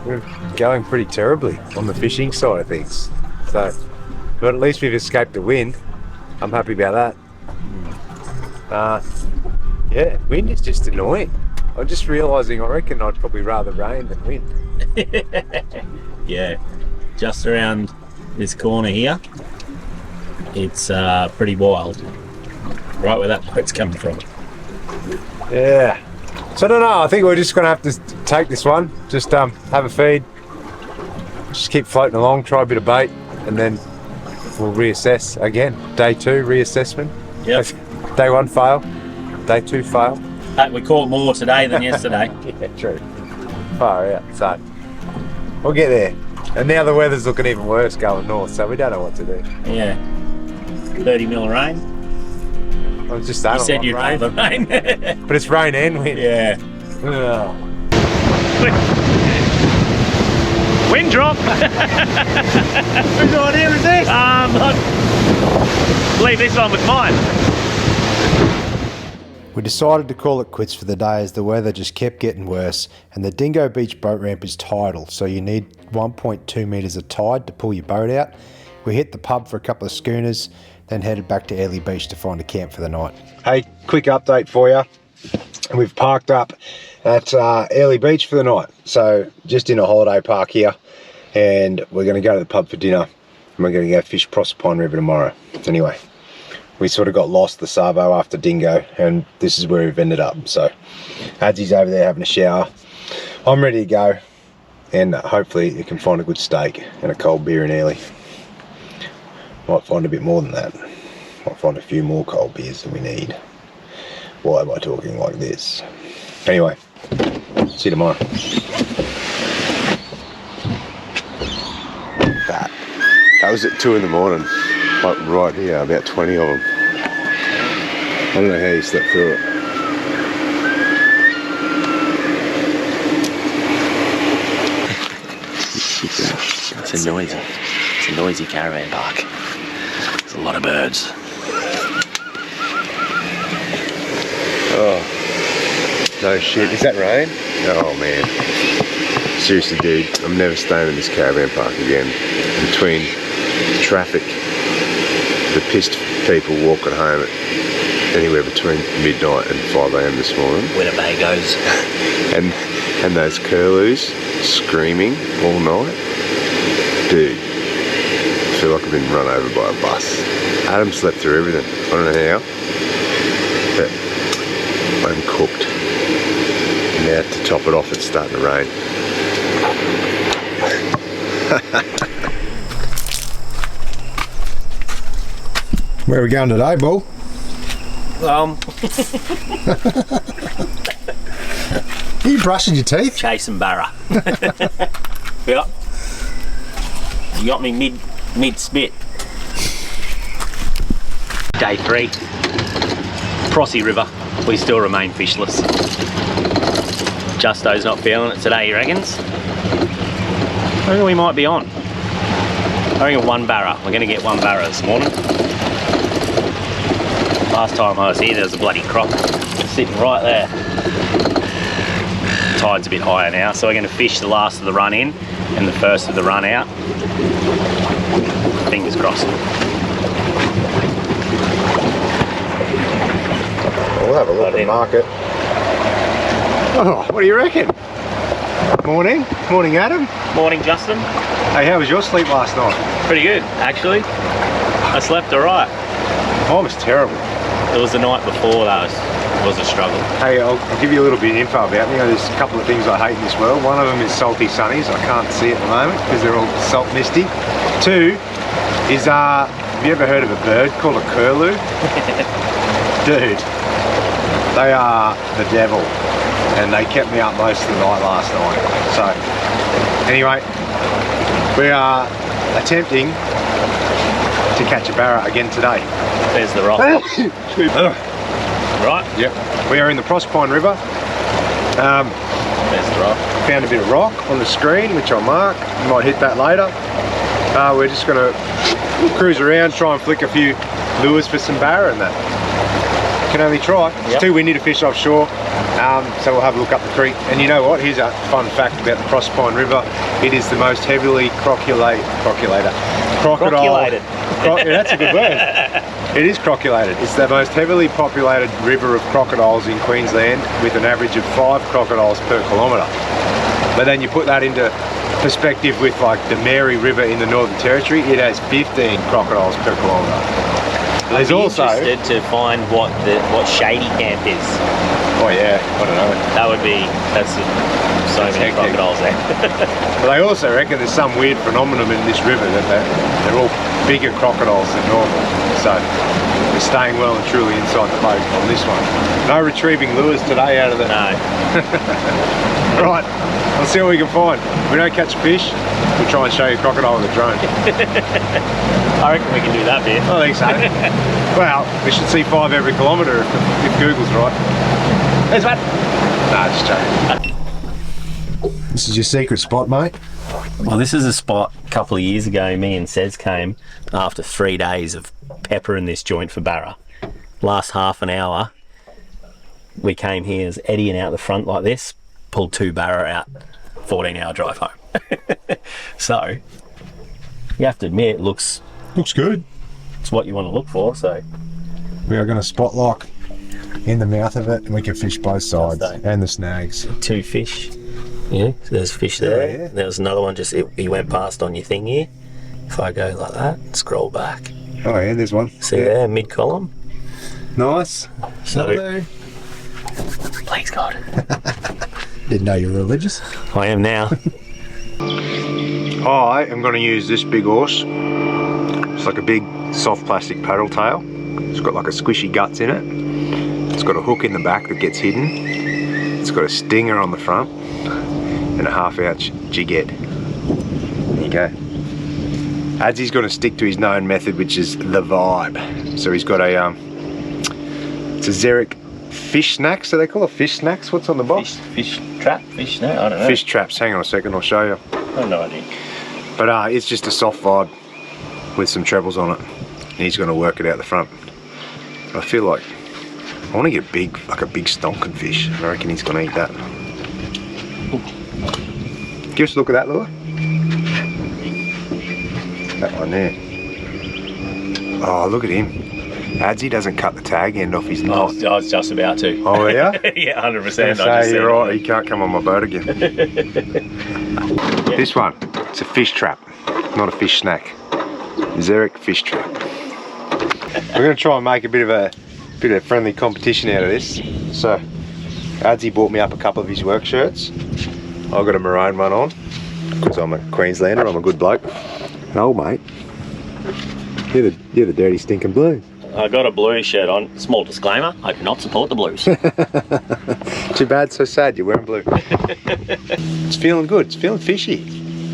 we're going pretty terribly on the fishing side of things. So, but at least we've escaped the wind. I'm happy about that. Yeah, wind is just annoying. I'm just realising I reckon I'd probably rather rain than wind. Yeah, just around this corner here, it's pretty wild. Right where that boat's coming from. Yeah. So I don't know, I think we're just going to have to take this one, just have a feed, just keep floating along, try a bit of bait, and then we'll reassess again. Day 2 reassessment. Yep. Day 1 fail, day 2 fail. We caught more today than yesterday. Yeah, true. Far out, so we'll get there. And now the weather's looking even worse going north, so we don't know what to do. Yeah. 30 mil of rain. I was just saying, You said you'd rain, rather rain. but it's rain and wind. Yeah. Oh. Wind drop. Whose idea is this? Leave this one with mine. We decided to call it quits for the day as the weather just kept getting worse, and the Dingo Beach boat ramp is tidal, so you need 1.2 metres of tide to pull your boat out. We hit the pub for a couple of schooners, then headed back to Airlie Beach to find a camp for the night. Hey, quick update for you. We've parked up at Airlie Beach for the night, so just in a holiday park here, and we're going to go to the pub for dinner, and we're going to go fish Proserpine River tomorrow. Anyway, we sort of got lost the Savo after Dingo, and this is where we've ended up. So Adsy's over there having a shower. I'm ready to go, and hopefully you can find a good steak and a cold beer in Airlie. Might find a bit more than that. Might find a few more cold beers than we need. Why am I talking like this? Anyway, see you tomorrow. That was at 2 in the morning, like right here, about 20 of them. I don't know how you slept through it. It's noisy. It's a noisy caravan park. There's a lot of birds. Oh, no shit. Is that rain? Oh man. Seriously, dude, I'm never staying in this caravan park again. Between traffic, the pissed people walking home at anywhere between midnight and 5 AM this morning. Winnebagos. and those curlews screaming all night. Dude, I feel like I've been run over by a bus. Adam slept through everything. I don't know how, but I'm cooked. Now to top it off, it's starting to rain. Where are we going today, Bull? Um, Are you brushing your teeth? chasing barra. Yep. You got me mid spit. Day 3. Proserpine River. We still remain fishless. Justo's not feeling it today, he reckons. I reckon we might be on. I reckon 1 barra. We're going to get 1 barra this morning. Last time I was here, there was a bloody croc sitting right there. Tide's a bit higher now, so we're going to fish the last of the run in and the first of the run out. Fingers crossed. We'll have a look at the market. Oh, what do you reckon? Morning. Morning, Adam. Morning, Justin. Hey, how was your sleep last night? Pretty good, actually. I slept alright. Mine was terrible. It was the night before that was a struggle. Hey, I'll give you a little bit of info about me. There's a couple of things I hate in this world. One of them is salty sunnies. I can't see at the moment because they're all salt misty. 2 is, have you ever heard of a bird called a curlew? Dude, they are the devil. And they kept me up most of the night last night. So, anyway, we are attempting to catch a barra again today. There's the rock. Right? Yep. We are in the Proserpine River. There's the rock. Found a bit of rock on the screen, which I'll mark. Might hit that later. We're just going to cruise around, try and flick a few lures for some barra and that. Can only try. It's Yep. too windy to fish offshore, so we'll have a look up the creek. And you know what? Here's a fun fact about the Proserpine River. It is the most heavily croculated. Croculated. Yeah, that's a good word. It is croculated. It's the most heavily populated river of crocodiles in Queensland, with an average of 5 crocodiles per kilometre. But then you put that into perspective with like the Mary River in the Northern Territory, it has 15 crocodiles per kilometre. There's also interested to find what Shady Camp is. Oh yeah, I don't know. That's so many hectic. crocodiles there. But they also reckon there's some weird phenomenon in this river that they're all bigger crocodiles than normal. So we're staying well and truly inside the boat on this one. No retrieving lures today out of the... No. Right, let's see what we can find. If we don't catch a fish, we'll try and show you a crocodile with a drone. I reckon we can do that bit. I think so. Well, we should see 5 every kilometre if Google's right. There's one. No, just joking. This is your secret spot, mate? Well, this is a spot a couple of years ago me and Sez came after 3 days of peppering this joint for barra. Last half an hour we came here as eddying out the front like this, pulled 2 barra out, 14-hour drive home. So you have to admit, it looks good. it's what you want to look for. So We are going to spot lock in the mouth of it, and we can fish both sides Just and the snags. 2 fish. Yeah, so there's fish there. Yeah. There was another one he went past on your thing here. If I go like that, scroll back. Oh yeah, there's one. See there, mid column. Nice. So please God. Didn't know you were religious. I am now. I am going to use this big horse. It's like a big soft plastic paddle tail. It's got like a squishy guts in it. It's got a hook in the back that gets hidden. It's got a stinger on the front and a 1/2 ounce jig head. There you go. Adzy's going to stick to his known method, which is the vibe. So he's got a it's a Xeric fish snacks. So they call it fish snacks. What's on the box? Fish trap? Fish? No, I don't know. Fish traps. Hang on a second, I'll show you. I have no idea. But it's just a soft vibe with some trebles on it. And he's going to work it out the front. I feel like I want to get a big stonking fish. I reckon he's going to eat that. Give us a look at that lure. That one there. Oh, look at him. Adsy doesn't cut the tag end off his knot. I was just about to. Oh, yeah? Yeah, 100%. Say you're right, he can't come on my boat again. This one, it's a fish trap, not a fish snack. Xeric fish trap. We're going to try and make a bit of a friendly competition out of this. So, Adsy bought me up a couple of his work shirts. I've got a maroon one on, because I'm a Queenslander, I'm a good bloke. And old mate, you're the dirty stinking blue. I got a blue shirt on. Small disclaimer, I do not support the Blues. Too bad, so sad, you're wearing blue. It's feeling good, it's feeling fishy.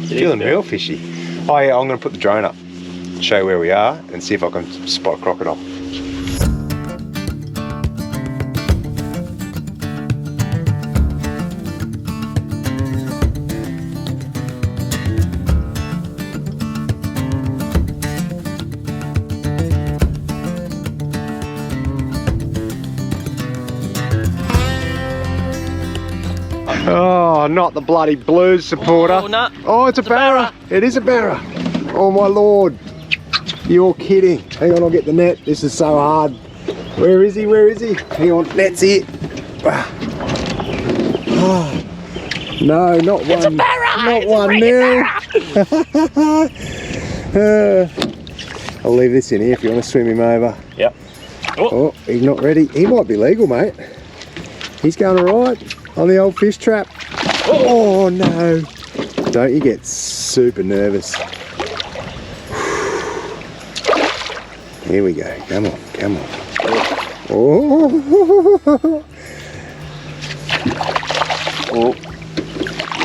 It's feeling real fishy. Oh yeah, I'm going to put the drone up, show you where we are, and see if I can spot a crocodile. Oh, not the bloody Blues supporter. Oh, no. Oh, it's a barra. It is a barra. Oh my lord. You're kidding. Hang on, I'll get the net. This is so hard. Where is he? Where is he? Hang on, net's it. Oh, no, not one. It's a barra. Not 1-0. I'll leave this in here if you want to swim him over. Yep. Oh, he's not ready. He might be legal, mate. He's going all right on the old fish trap. Oh no. Don't you get super nervous. Here we go. Come on, come on. Oh. Oh.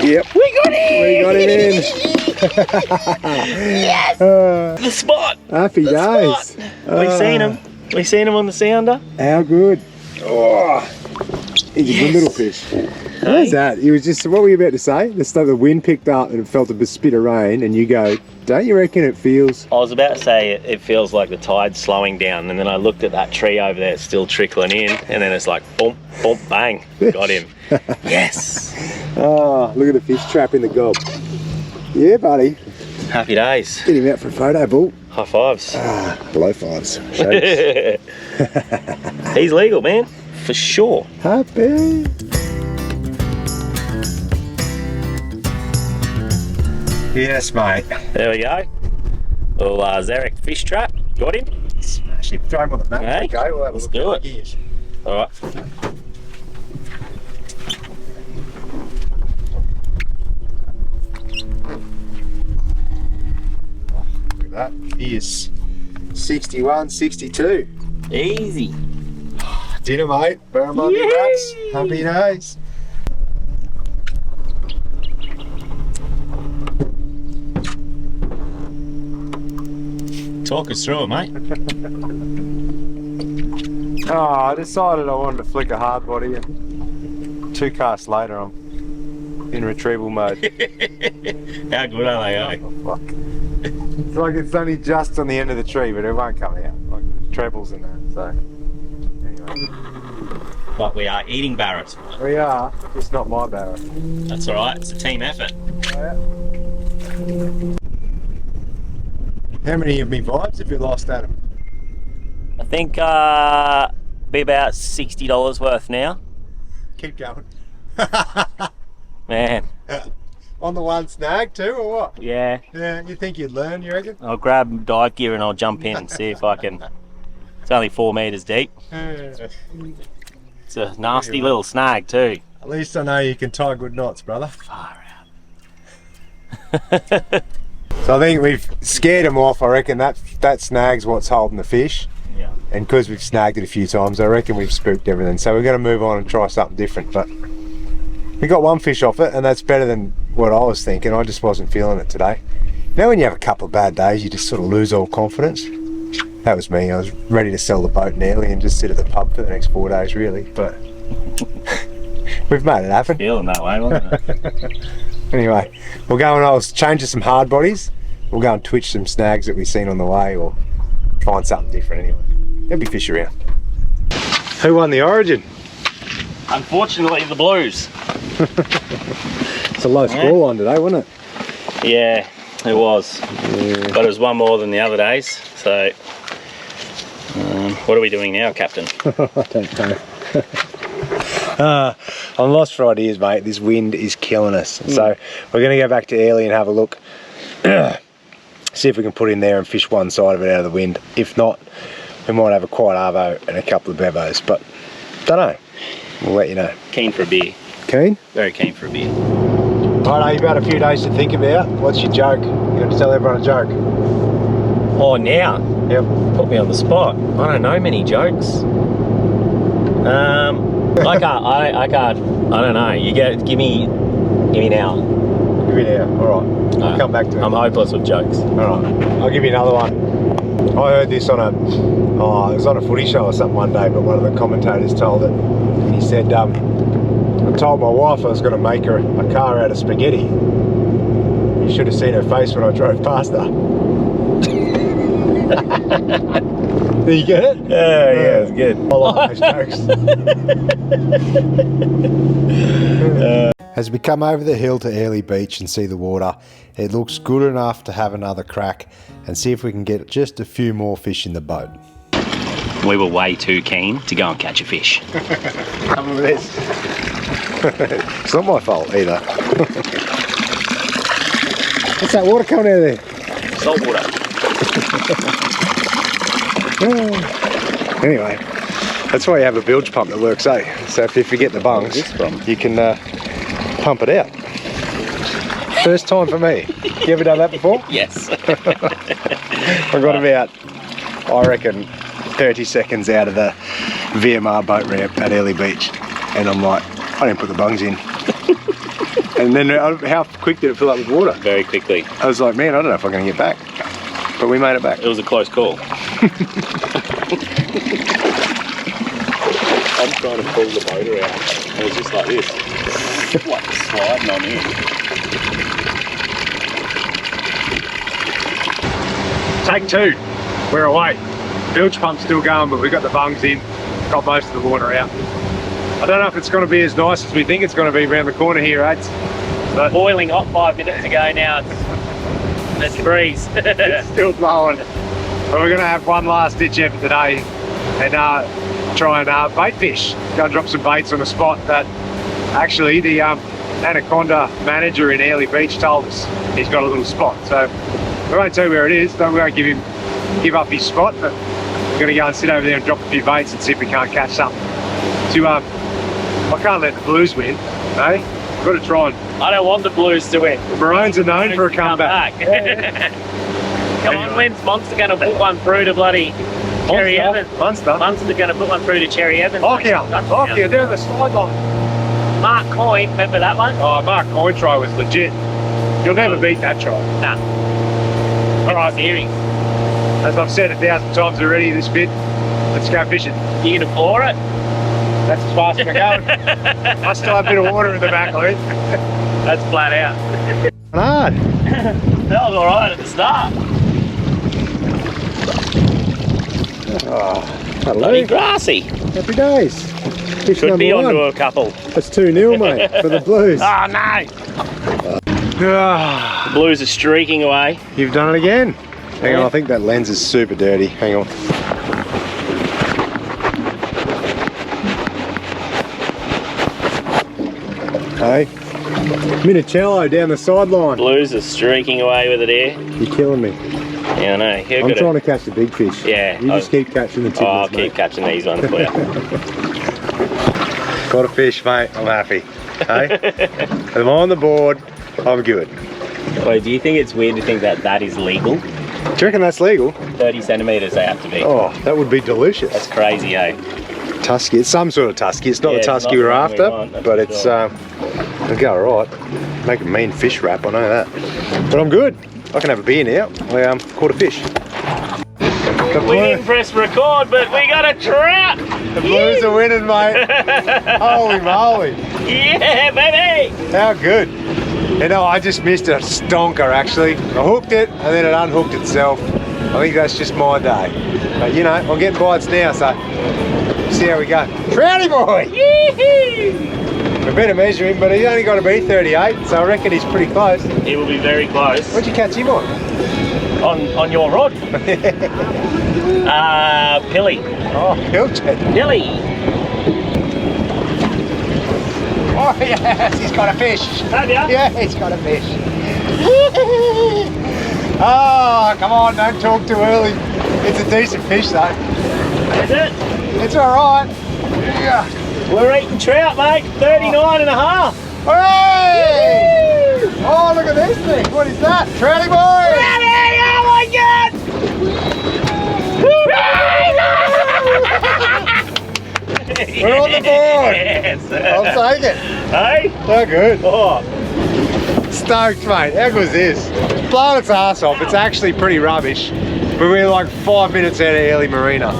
Yep. We got him! We got him in. Yes! The spot! Happy days. We seen him. We seen him on the sounder. How good. Oh. He's a good little fish. How's that? He was just, what were you about to say? The wind picked up and it felt a spit of rain, and you go, don't you reckon it feels? I was about to say it feels like the tide's slowing down, and then I looked at that tree over there, it's still trickling in, and then it's like, boom, boom, bang, got him. Yes! Oh, look at the fish trap in the gob. Yeah, buddy. Happy days. Get him out for a photo, Bull. High fives. Low fives. Shakes. He's legal, man, for sure. Happy. Yes, mate. There we go. Little Xeric fish trap. Got him. Smash him. Throw him on the mat. Hey, Okay, we'll have a let's look do at it. he is. All right. Look at that. He is 61, 62. Easy. Dinner, mate. Barramundi wraps. Happy days. Talk us through it, mate. Oh, I decided I wanted to flick a hard body, and 2 casts later I'm in retrieval mode. How good are they, eh? Oh, fuck. It's like it's only just on the end of the tree, but it won't come out. Like trebles and that, so. Anyway. But we are eating barras. We are, just not my barra. That's all right. It's a team effort. How many of me vibes have you lost, Adam? I think be about $60 worth now. Keep going. Man. On the one snag too, or what? Yeah. Yeah, you think you'd learn, you reckon? I'll grab dive gear and I'll jump in and see if I can. It's only 4 meters deep. It's a nasty little snag too. At least I know you can tie good knots, brother. Far So I think we've scared them off. I reckon that snag's what's holding the fish. Yeah. And because we've snagged it a few times, I reckon we've spooked everything. So we're going to move on and try something different. But we got 1 fish off it, and that's better than what I was thinking. I just wasn't feeling it today. You know when you have a couple of bad days, you just sort of lose all confidence? That was me. I was ready to sell the boat in Airlie and just sit at the pub for the next 4 days, really. But we've made it happen. Feeling that way, wasn't it? Anyway, we'll go and I'll change to some hard bodies. We'll go and twitch some snags that we've seen on the way, or find something different anyway. There'll be fish around. Who won the Origin? Unfortunately, the Blues. It's a low score line today, wasn't it? Yeah, it was. Yeah. But it was one more than the other days. So, what are we doing now, Captain? I don't know. I'm lost for ideas, mate. This wind is killing us. So we're going to go back to Airlie and have a look. See if we can put in there and fish one side of it out of the wind. If not, we might have a quiet arvo and a couple of bevos, but don't know. We'll let you know. Keen for a beer. Keen? Very keen for a beer. Right, you've had a few days to think about. What's your joke? You have to tell everyone a joke. Oh, now? Yep. Put me on the spot. I don't know many jokes. I can't. I don't know. You give me now. Give me now. All right. I'll come back to it. I'm hopeless with jokes. All right. I'll give you another one. I heard this on it was on a footy show or something one day, but one of the commentators told it. And he said, I told my wife I was going to make her a car out of spaghetti. You should have seen her face when I drove past her. Did you get it? Yeah, it's good. I like those jokes. As we come over the hill to Airlie Beach and see the water, it looks good enough to have another crack and see if we can get just a few more fish in the boat. We were way too keen to go and catch a fish. Some of this. It's not my fault either. What's that water coming out of there? Salt water. Anyway, that's why you have a bilge pump that works, eh? So if you forget the bungs, you can pump it out. First time for me. You ever done that before? Yes. I got about, I reckon, 30 seconds out of the VMR boat ramp at Airlie Beach, and I'm like, I didn't put the bungs in. And then how quick did it fill up with water? Very quickly. I was like, man, I don't know if I'm going to get back. But we made it back. It was a close call. I'm trying to pull the motor out. It was just like this. Like sliding on in. Take two. We're away. Bilge pump's still going, but we've got the bungs in. Got most of the water out. I don't know if it's going to be as nice as we think it's going to be around the corner here, Ads. But Boiling hot 5 minutes ago now. It's a breeze. it's still blowing. But we're going to have one last ditch effort today and try and bait fish. Go and drop some baits on a spot that actually the Anaconda manager in Airlie Beach told us he's got a little spot. So we won't tell you where it is. We won't give up his spot, but we're going to go and sit over there and drop a few baits and see if we can't catch something. I can't let the Blues win, eh? Got to try and. I don't want the Blues to win. Maroons are known for a comeback. Come on, when's Monster going to put one through to bloody Cherry Evans? Munster. Munster's going to put one through to Cherry Evans. Lockyer, they're on the sideline. Mark Coyne, remember that one? Oh, Mark Coyne try was legit. You'll never beat that try. Nah. All right, Series. as I've said 1,000 times already this bit, let's go fishing. You going to pour it? That's as fast as we're going. I still have a bit of water in the back, Lee. That's flat out. Hard. That was alright at the start. Oh, Bloody grassy. happy days. Fish Could be number onto one. a couple. That's 2-0, mate, for the Blues. Oh no! The Blues are streaking away. You've done it again. Hang on, I think that lens is super dirty. Hang on. Hey, Minicello down the sideline. Blues are streaking away with it here. You're killing me. Yeah, I know. I'm trying to catch the big fish. Yeah. You just keep catching the tippers, I'll mate. keep catching these ones for you. Got a fish, mate. I'm happy. Hey, I'm on the board. I'm good. Wait, do you think it's weird to think that that is legal? Do you reckon that's legal? 30 centimetres they have to be. Oh, that would be delicious. That's crazy, eh? Tusky. It's some sort of tusky. It's not Yeah, the it's tusky not the we're one we after, want, that's but for it's sure. it'll go alright. Make a mean fish wrap, I know that. But I'm good. I can have a beer now. I caught a fish. We didn't press record, but we got a trout! The Blues are winning, mate. Holy moly. Yeah, baby! How good. You know, I just missed a stonker actually. I hooked it and then it unhooked itself. I think that's just my day. But you know, I'm getting bites now, so see how we go. Trouty boy! We better measure him, but he's only got to be 38, so I reckon he's pretty close. He will be very close. What'd you catch him on? On your rod? Pilly. Oh, pilchard. Pilly! Oh yes, he's got a fish. Have ya? Yeah, he's got a fish. Oh, come on, don't talk too early. It's a decent fish though. Is it? It's alright. Yeah. We're eating trout, mate. 39 and a half. Hooray! Oh, look at this thing. What is that? Trouty boy! Trouty! Oh my God! We're on the board. Yes. I'll take it. Hey? So good. Oh. Stoked, mate. How good is this? It's blowing its ass off. It's actually pretty rubbish. But we're like 5 minutes out of Airlie Marina.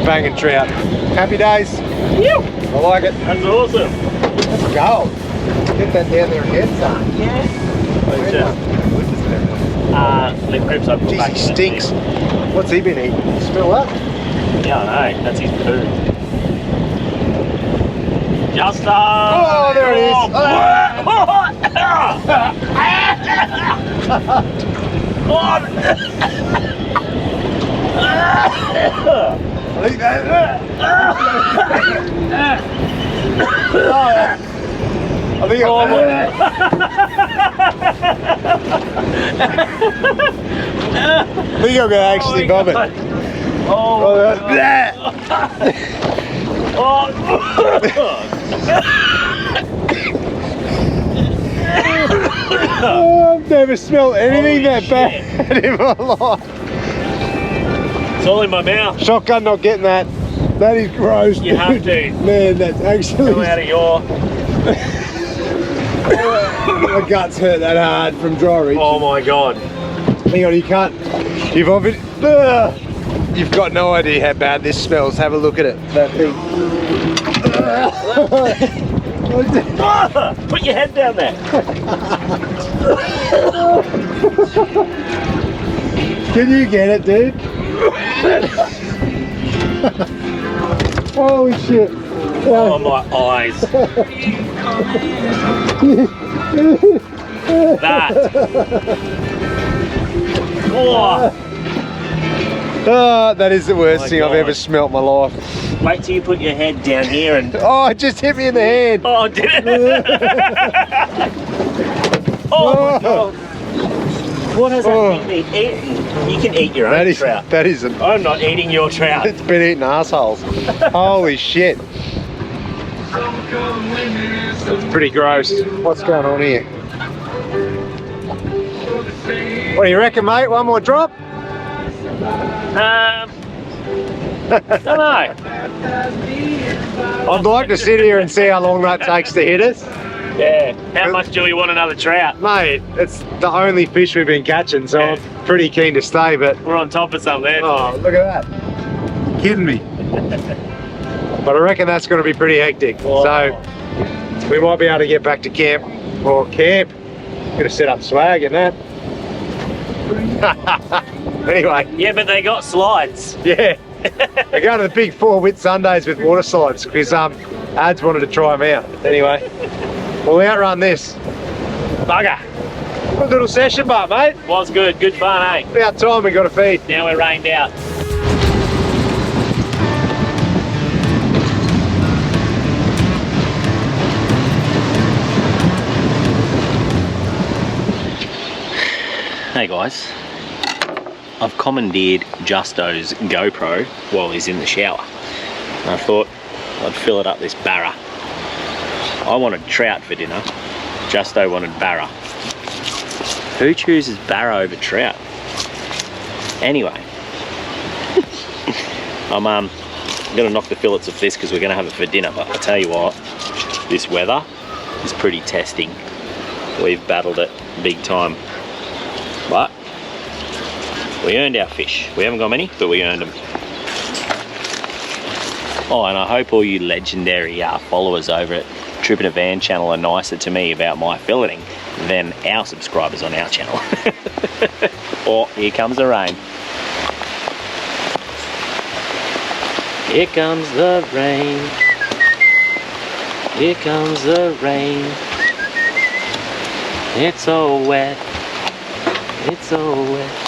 Banging trout. Happy days. Phew. I like it. That's awesome. Let's go. Get that down there again, son. Lip grips I put Jeez, back he in it. stinks. What's he been eating? You smell that? Yeah, I know. That's his poo. Just Oh, there it is. I think that. I think I think I'm gonna actually bomb it. Oh, Oh, I've never smelled anything that bad in my life. it's all in my mouth. Shotgun not getting that. That is gross. You have to. Man, that's actually. Come out of your... My guts hurt that hard from dry reach. Oh my God. Hang on, you can't. You've obviously. You've got no idea how bad this smells. Have a look at it. That thing. Put your head down there. Can you get it, dude? Holy shit. Oh, my eyes. That. Oh, Oh, that is the worst My thing I've God. ever smelt in my life. wait till you put your head down here and... Oh, it just hit me in the hand. Oh, did it? Oh my God. What has that thing been eating? You can eat your own trout. That is an. I'm not eating your trout. It's been eating assholes. Holy shit. It's pretty gross. What's going on here? What do you reckon, mate? One more drop? Don't know. I'd like to sit here and see how long that takes to hit us. Yeah. How much do we want another trout? Mate, it's the only fish we've been catching, so I'm pretty keen to stay, but... We're on top of something. Oh, look at that. Kidding me. But I reckon that's going to be pretty hectic. Whoa. So we might be able to get back to camp. Or camp. Gonna set up swag and that. Anyway. Yeah, but they got slides. Yeah. We're going to the big 4 Whit Sundays with water slides because Ads wanted to try them out. Anyway, we'll outrun this. Bugger. Good little session, but mate. Was good. Good fun, eh? About time we got to feed. Now we're rained out. Hey guys, I've commandeered Justo's GoPro while he's in the shower. And I thought I'd fill it up this barra. I wanted trout for dinner, Justo wanted barra. Who chooses barra over trout? Anyway, I'm gonna knock the fillets off this because we're gonna have it for dinner, but I tell you what, this weather is pretty testing. We've battled it big time. But we earned our fish. We haven't got many, but we earned them. Oh, and I hope all you legendary followers over at Trip in a Van channel are nicer to me about my filleting than our subscribers on our channel. Oh, here comes the rain. Here comes the rain. Here comes the rain. It's all wet. It's all wet.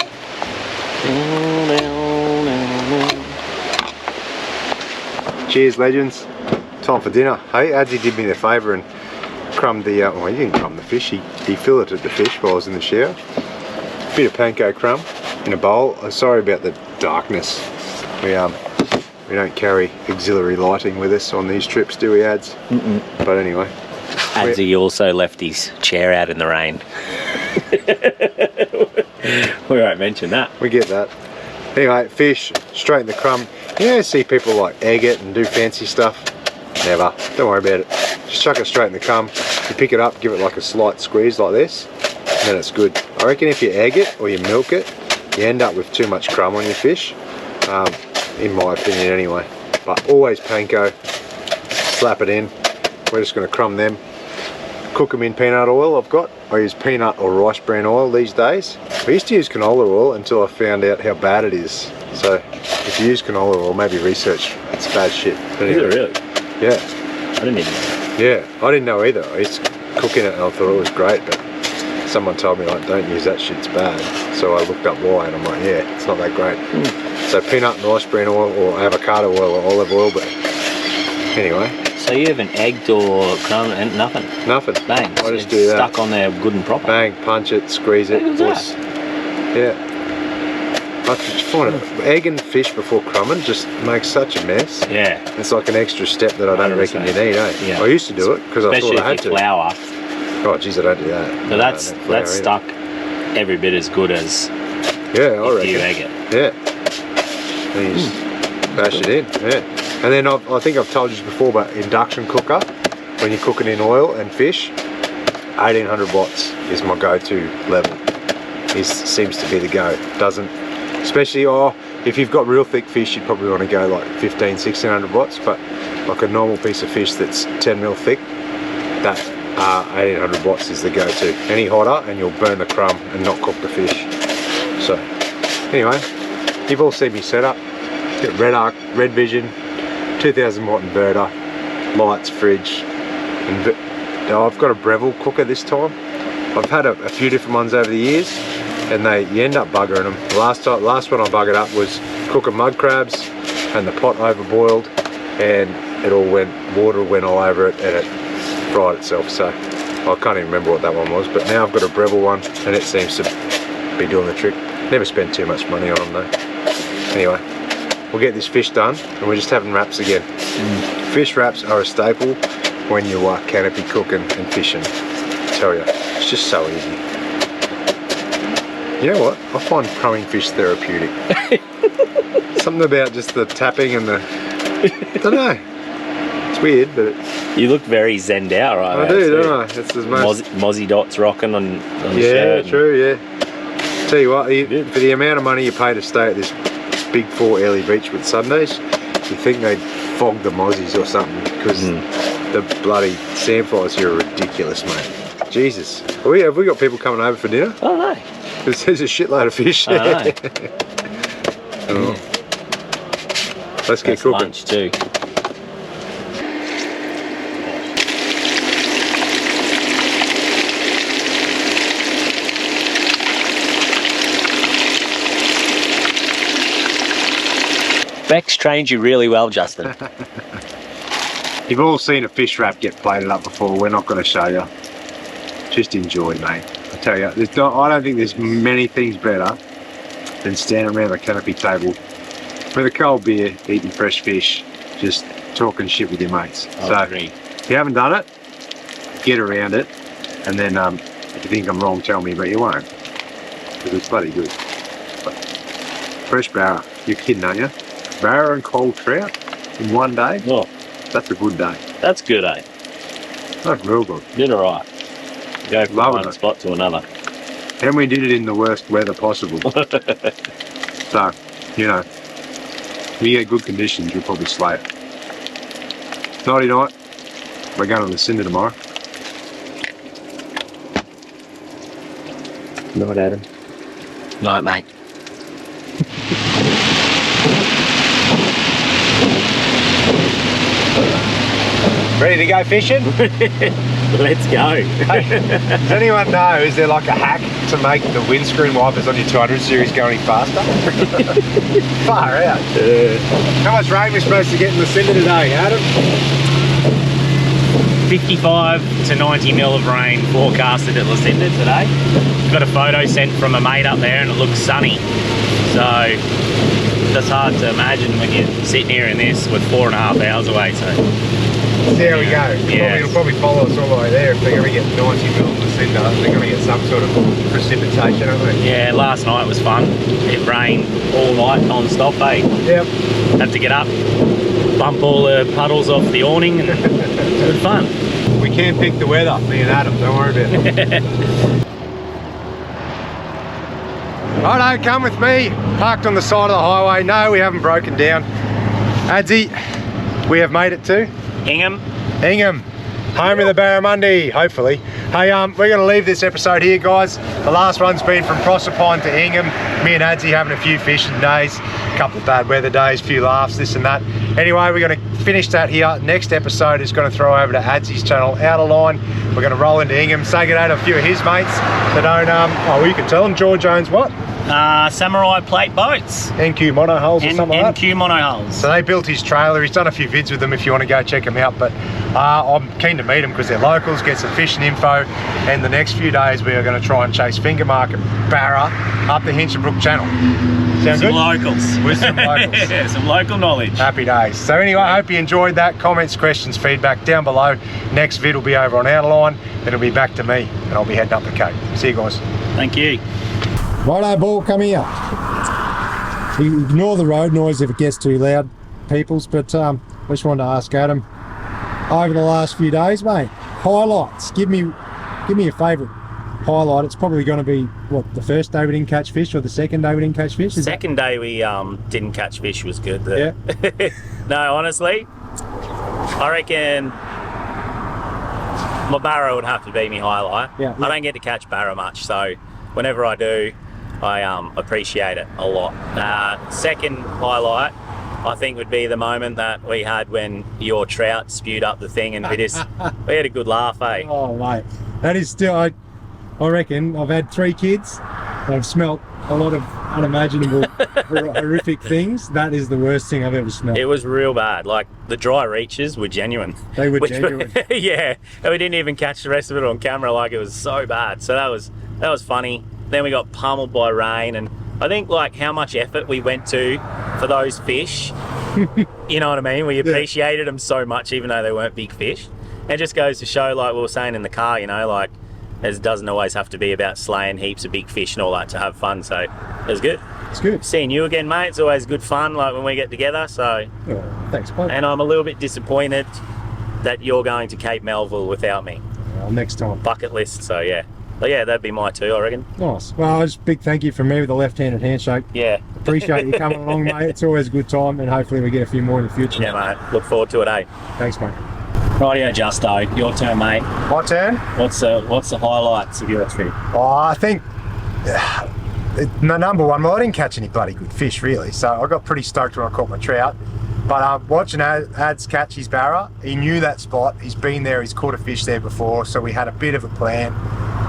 Cheers, legends. Time for dinner. Hey, Adzi did me the favour and crumbed the, well, he didn't crumb the fish, he filleted the fish while I was in the shower. Bit of panko crumb in a bowl. I'm sorry about the darkness. We don't carry auxiliary lighting with us on these trips, do we, Ads? But anyway. Adzi also left his chair out in the rain. We won't mention that. We get that. Anyway, fish, straight in the crumb. You know, see people like egg it and do fancy stuff? Never. Don't worry about it. Just chuck it straight in the crumb. You pick it up, give it like a slight squeeze like this, and then it's good. I reckon if you egg it or you milk it, you end up with too much crumb on your fish. In my opinion anyway. But always panko, slap it in. We're just going to crumb them. Cook them in peanut oil I've got. I use peanut or rice bran oil these days. I used to use canola oil until I found out how bad it is. So if you use canola oil, maybe research. It's bad shit. But anyway, Is it really? yeah. I didn't even know. Yeah, I didn't know either. I used to cook in it and I thought it was great, but someone told me like, don't use that shit, it's bad. So I looked up why and I'm like, yeah, it's not that great. So peanut and rice bran oil or avocado oil or olive oil, but anyway. So you haven't egged or crumb and nothing? Nothing. Bang. I just It's do that. stuck on there good and proper. Bang, punch it, squeeze it. How good's Voice. Yeah. I just find it, egging fish before crumbing just makes such a mess. Yeah. It's like an extra step that I don't reckon you need, eh? Yeah. I used to do it because I Especially thought I had if you to. flour. Oh, geez, I don't do that. But that's I don't flour either. stuck every bit as good as Yeah, I if reckon. you egg it. Yeah. And you just bash it in, yeah. And then I think I've told you before, but induction cooker, when you're cooking in oil and fish, 1800 watts is my go-to level. It seems to be the go. Doesn't, especially, if you've got real thick fish, you'd probably want to go like 1600 watts, but like a normal piece of fish that's 10 mil thick, that 1800 watts is the go-to. Any hotter and you'll burn the crumb and not cook the fish. So, anyway, you've all seen me set up. Got red arc, red vision, 2000 watt inverter, lights, fridge, and I've got a Breville cooker this time. I've had a few different ones over the years, and you end up buggering them. The last one I buggered up was cooking mud crabs, and the pot overboiled, and water went all over it, and it fried itself. So I can't even remember what that one was. But now I've got a Breville one, and it seems to be doing the trick. Never spend too much money on them though. Anyway, we'll get this fish done, and we're just having wraps again. Fish wraps are a staple when you are canopy cooking and fishing. I tell you, it's just so easy. You know what? I find crumbing fish therapeutic. Something about just the tapping and the, I don't know. It's weird, but You look very zenned out right now. I do, too. don't I? It's as most. Mozzie dots rocking on the Yeah, shirt. true. Yeah. Tell you what, for the amount of money you pay to stay at this big 4 Airlie Beach with Sundays, you think they'd fog the mozzies or something, because the bloody sandflies here are ridiculous, mate. Jesus. Have we got people coming over for dinner? I don't know. There's a shitload of fish. I know. Oh. Let's get That's cooking. lunch too. Bex trained you really well, Justin. You've all seen a fish wrap get plated up before. We're not going to show you. Just enjoy, mate. I tell you, I don't think there's many things better than standing around the canopy table with a cold beer, eating fresh fish, just talking shit with your mates. I agree. If you haven't done it, get around it, and then if you think I'm wrong, tell me, but you won't, because it's bloody good. But fresh barra, you're kidding, aren't you? Barra and cold trout in one day, Oh, that's a good day. that's good, eh? That's real good. Did alright. Go from Loving one it. spot to another. And we did it in the worst weather possible. So, you know, if you get good conditions, you'll probably slay it. Nighty night. We're going on the cinder tomorrow. Night, Adam. Night, mate. Ready to go fishing? Let's go. Hey, does anyone know, is there like a hack to make the windscreen wipers on your 200 series go any faster? Far out. How much rain are we supposed to get in the cinder today, Adam? 55 to 90 mil of rain forecasted at Lucinda today. Got a photo sent from a mate up there and it looks sunny. So that's hard to imagine when you're sitting here in this with 4.5 hours away. So There we go. Yeah. It'll probably follow us all the way there. If they're going to get 90 mil in the cinder, they're going to get some sort of precipitation, aren't they? yeah, last night was fun. It rained all night non-stop, eh? Yep. Had to get up, bump all the puddles off the awning, and it was good fun. We can't pick the weather, me and Adam, don't worry about it. Righto, come with me. Parked on the side of the highway. No, we haven't broken down. Adsy, we have made it to Hingham. Hingham, home of the Barramundi, hopefully. Hey, we're going to leave this episode here, guys. The last one's been from Proserpine to Hingham. Me and Adsy having a few fishing days, a couple of bad weather days, a few laughs, this and that. Anyway, we're going to finish that here. Next episode is going to throw over to Adsy's channel, Out of Line. We're going to roll into Hingham, say good day to a few of his mates that own, well, you can tell them, George owns what? Samurai plate boats. NQ mono hulls or something like that. NQ mono hulls. So they built his trailer. He's done a few vids with them if you want to go check them out. But I'm keen to meet them because they're locals, get some fishing info. And the next few days we are going to try and chase finger market barra up the Hinchinbrook Channel. Sound Some good? locals. With some locals. Yeah, some local knowledge. Happy days. So anyway, I hope you enjoyed that. Comments, questions, feedback down below. Next vid will be over on Out of Line. Then it'll be back to me and I'll be heading up the Cape. See you guys. Thank you. Righto, Ball, come here. You ignore the road noise if it gets too loud, peoples, but I just wanted to ask Adam, over the last few days, mate, highlights. Give me a favourite highlight. It's probably going to be, what, the first day we didn't catch fish or the second day we didn't catch fish? Second day we didn't catch fish was good. Yeah. No, honestly, I reckon my barra would have to be my highlight. Yeah. I don't get to catch barra much, so whenever I do, I appreciate it a lot. Second highlight, I think, would be the moment that we had when your trout spewed up the thing and we had a good laugh, eh? Oh, mate, that is still, I reckon, I've had 3 kids and I've smelt a lot of unimaginable, horrific things. That is the worst thing I've ever smelled. It was real bad. Like, the dry reaches were genuine. They were genuine. Yeah, and we didn't even catch the rest of it on camera. Like, it was so bad. So that was funny. Then we got pummeled by rain, and I think like how much effort we went to for those fish. You know what I mean? We appreciated them so much, even though they weren't big fish. It just goes to show, like we were saying in the car, you know, like it doesn't always have to be about slaying heaps of big fish and all that to have fun. So it was good. It's good. Seeing you again, mate, it's always good fun, like when we get together. So, thanks, mate. and I'm a little bit disappointed that you're going to Cape Melville without me. Next time. Bucket list. So yeah. But yeah, that'd be my 2, I reckon. Nice. Well, just a big thank you from me with a left-handed handshake. Yeah. Appreciate you coming along, mate. It's always a good time, and hopefully we get a few more in the future. Yeah, mate. Look forward to it, eh? Thanks, mate. Rightio, Justo. Your turn, mate. My turn? What's the highlights of your trip? Oh, I think number one, well, I didn't catch any bloody good fish really, so I got pretty stoked when I caught my trout. But watching Ads catch his barra, he knew that spot. He's been there, he's caught a fish there before, so we had a bit of a plan.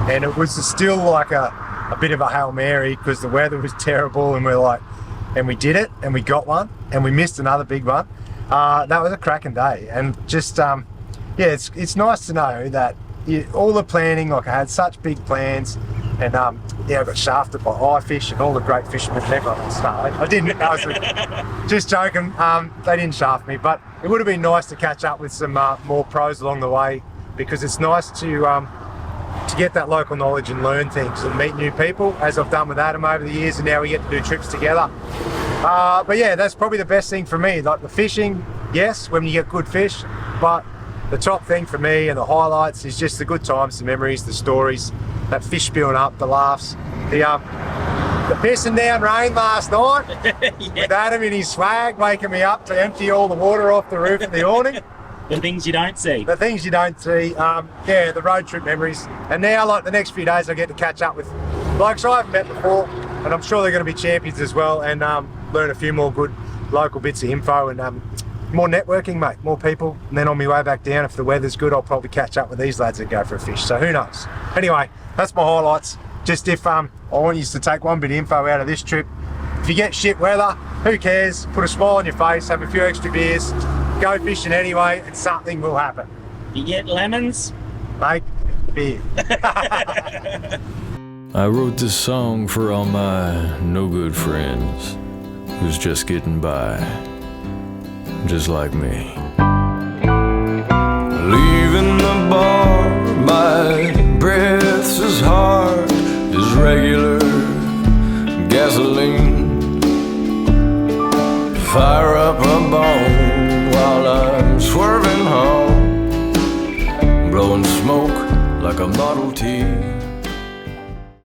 And it was still like a bit of a Hail Mary because the weather was terrible, and we did it, and we got one, and we missed another big one. That was a cracking day, and just yeah, it's nice to know that all the planning, like I had such big plans, and yeah, I got shafted by iFish and all the great fishermen and everyone else. No, I didn't. I was just joking. They didn't shaft me, but it would have been nice to catch up with some more pros along the way, because it's nice to get that local knowledge and learn things and meet new people, as I've done with Adam over the years, and now we get to do trips together. But yeah, that's probably the best thing for me. Like the fishing, yes, when you get good fish, but the top thing for me and the highlights is just the good times, the memories, the stories, that fish spewing up, the laughs, the pissing down rain last night with Adam in his swag, waking me up to empty all the water off the roof of the awning. The things you don't see. The things you don't see, yeah, the road trip memories. And now, like the next few days, I get to catch up with blokes I haven't met before, and I'm sure they're going to be champions as well, and learn a few more good local bits of info and more networking, mate, more people. And then on my way back down, if the weather's good, I'll probably catch up with these lads and go for a fish. So who knows? Anyway, that's my highlights. Just if I want you to take one bit of info out of this trip. If you get shit weather, who cares? Put a smile on your face, have a few extra beers, go fishing anyway, and something will happen. You get lemons? Mate, beer. I wrote this song for all my no good friends who's just getting by, just like me. Leaving the bar, my breath's as hard as regular gasoline. Fire up a bone while I'm swerving home, blowing smoke like a Model T.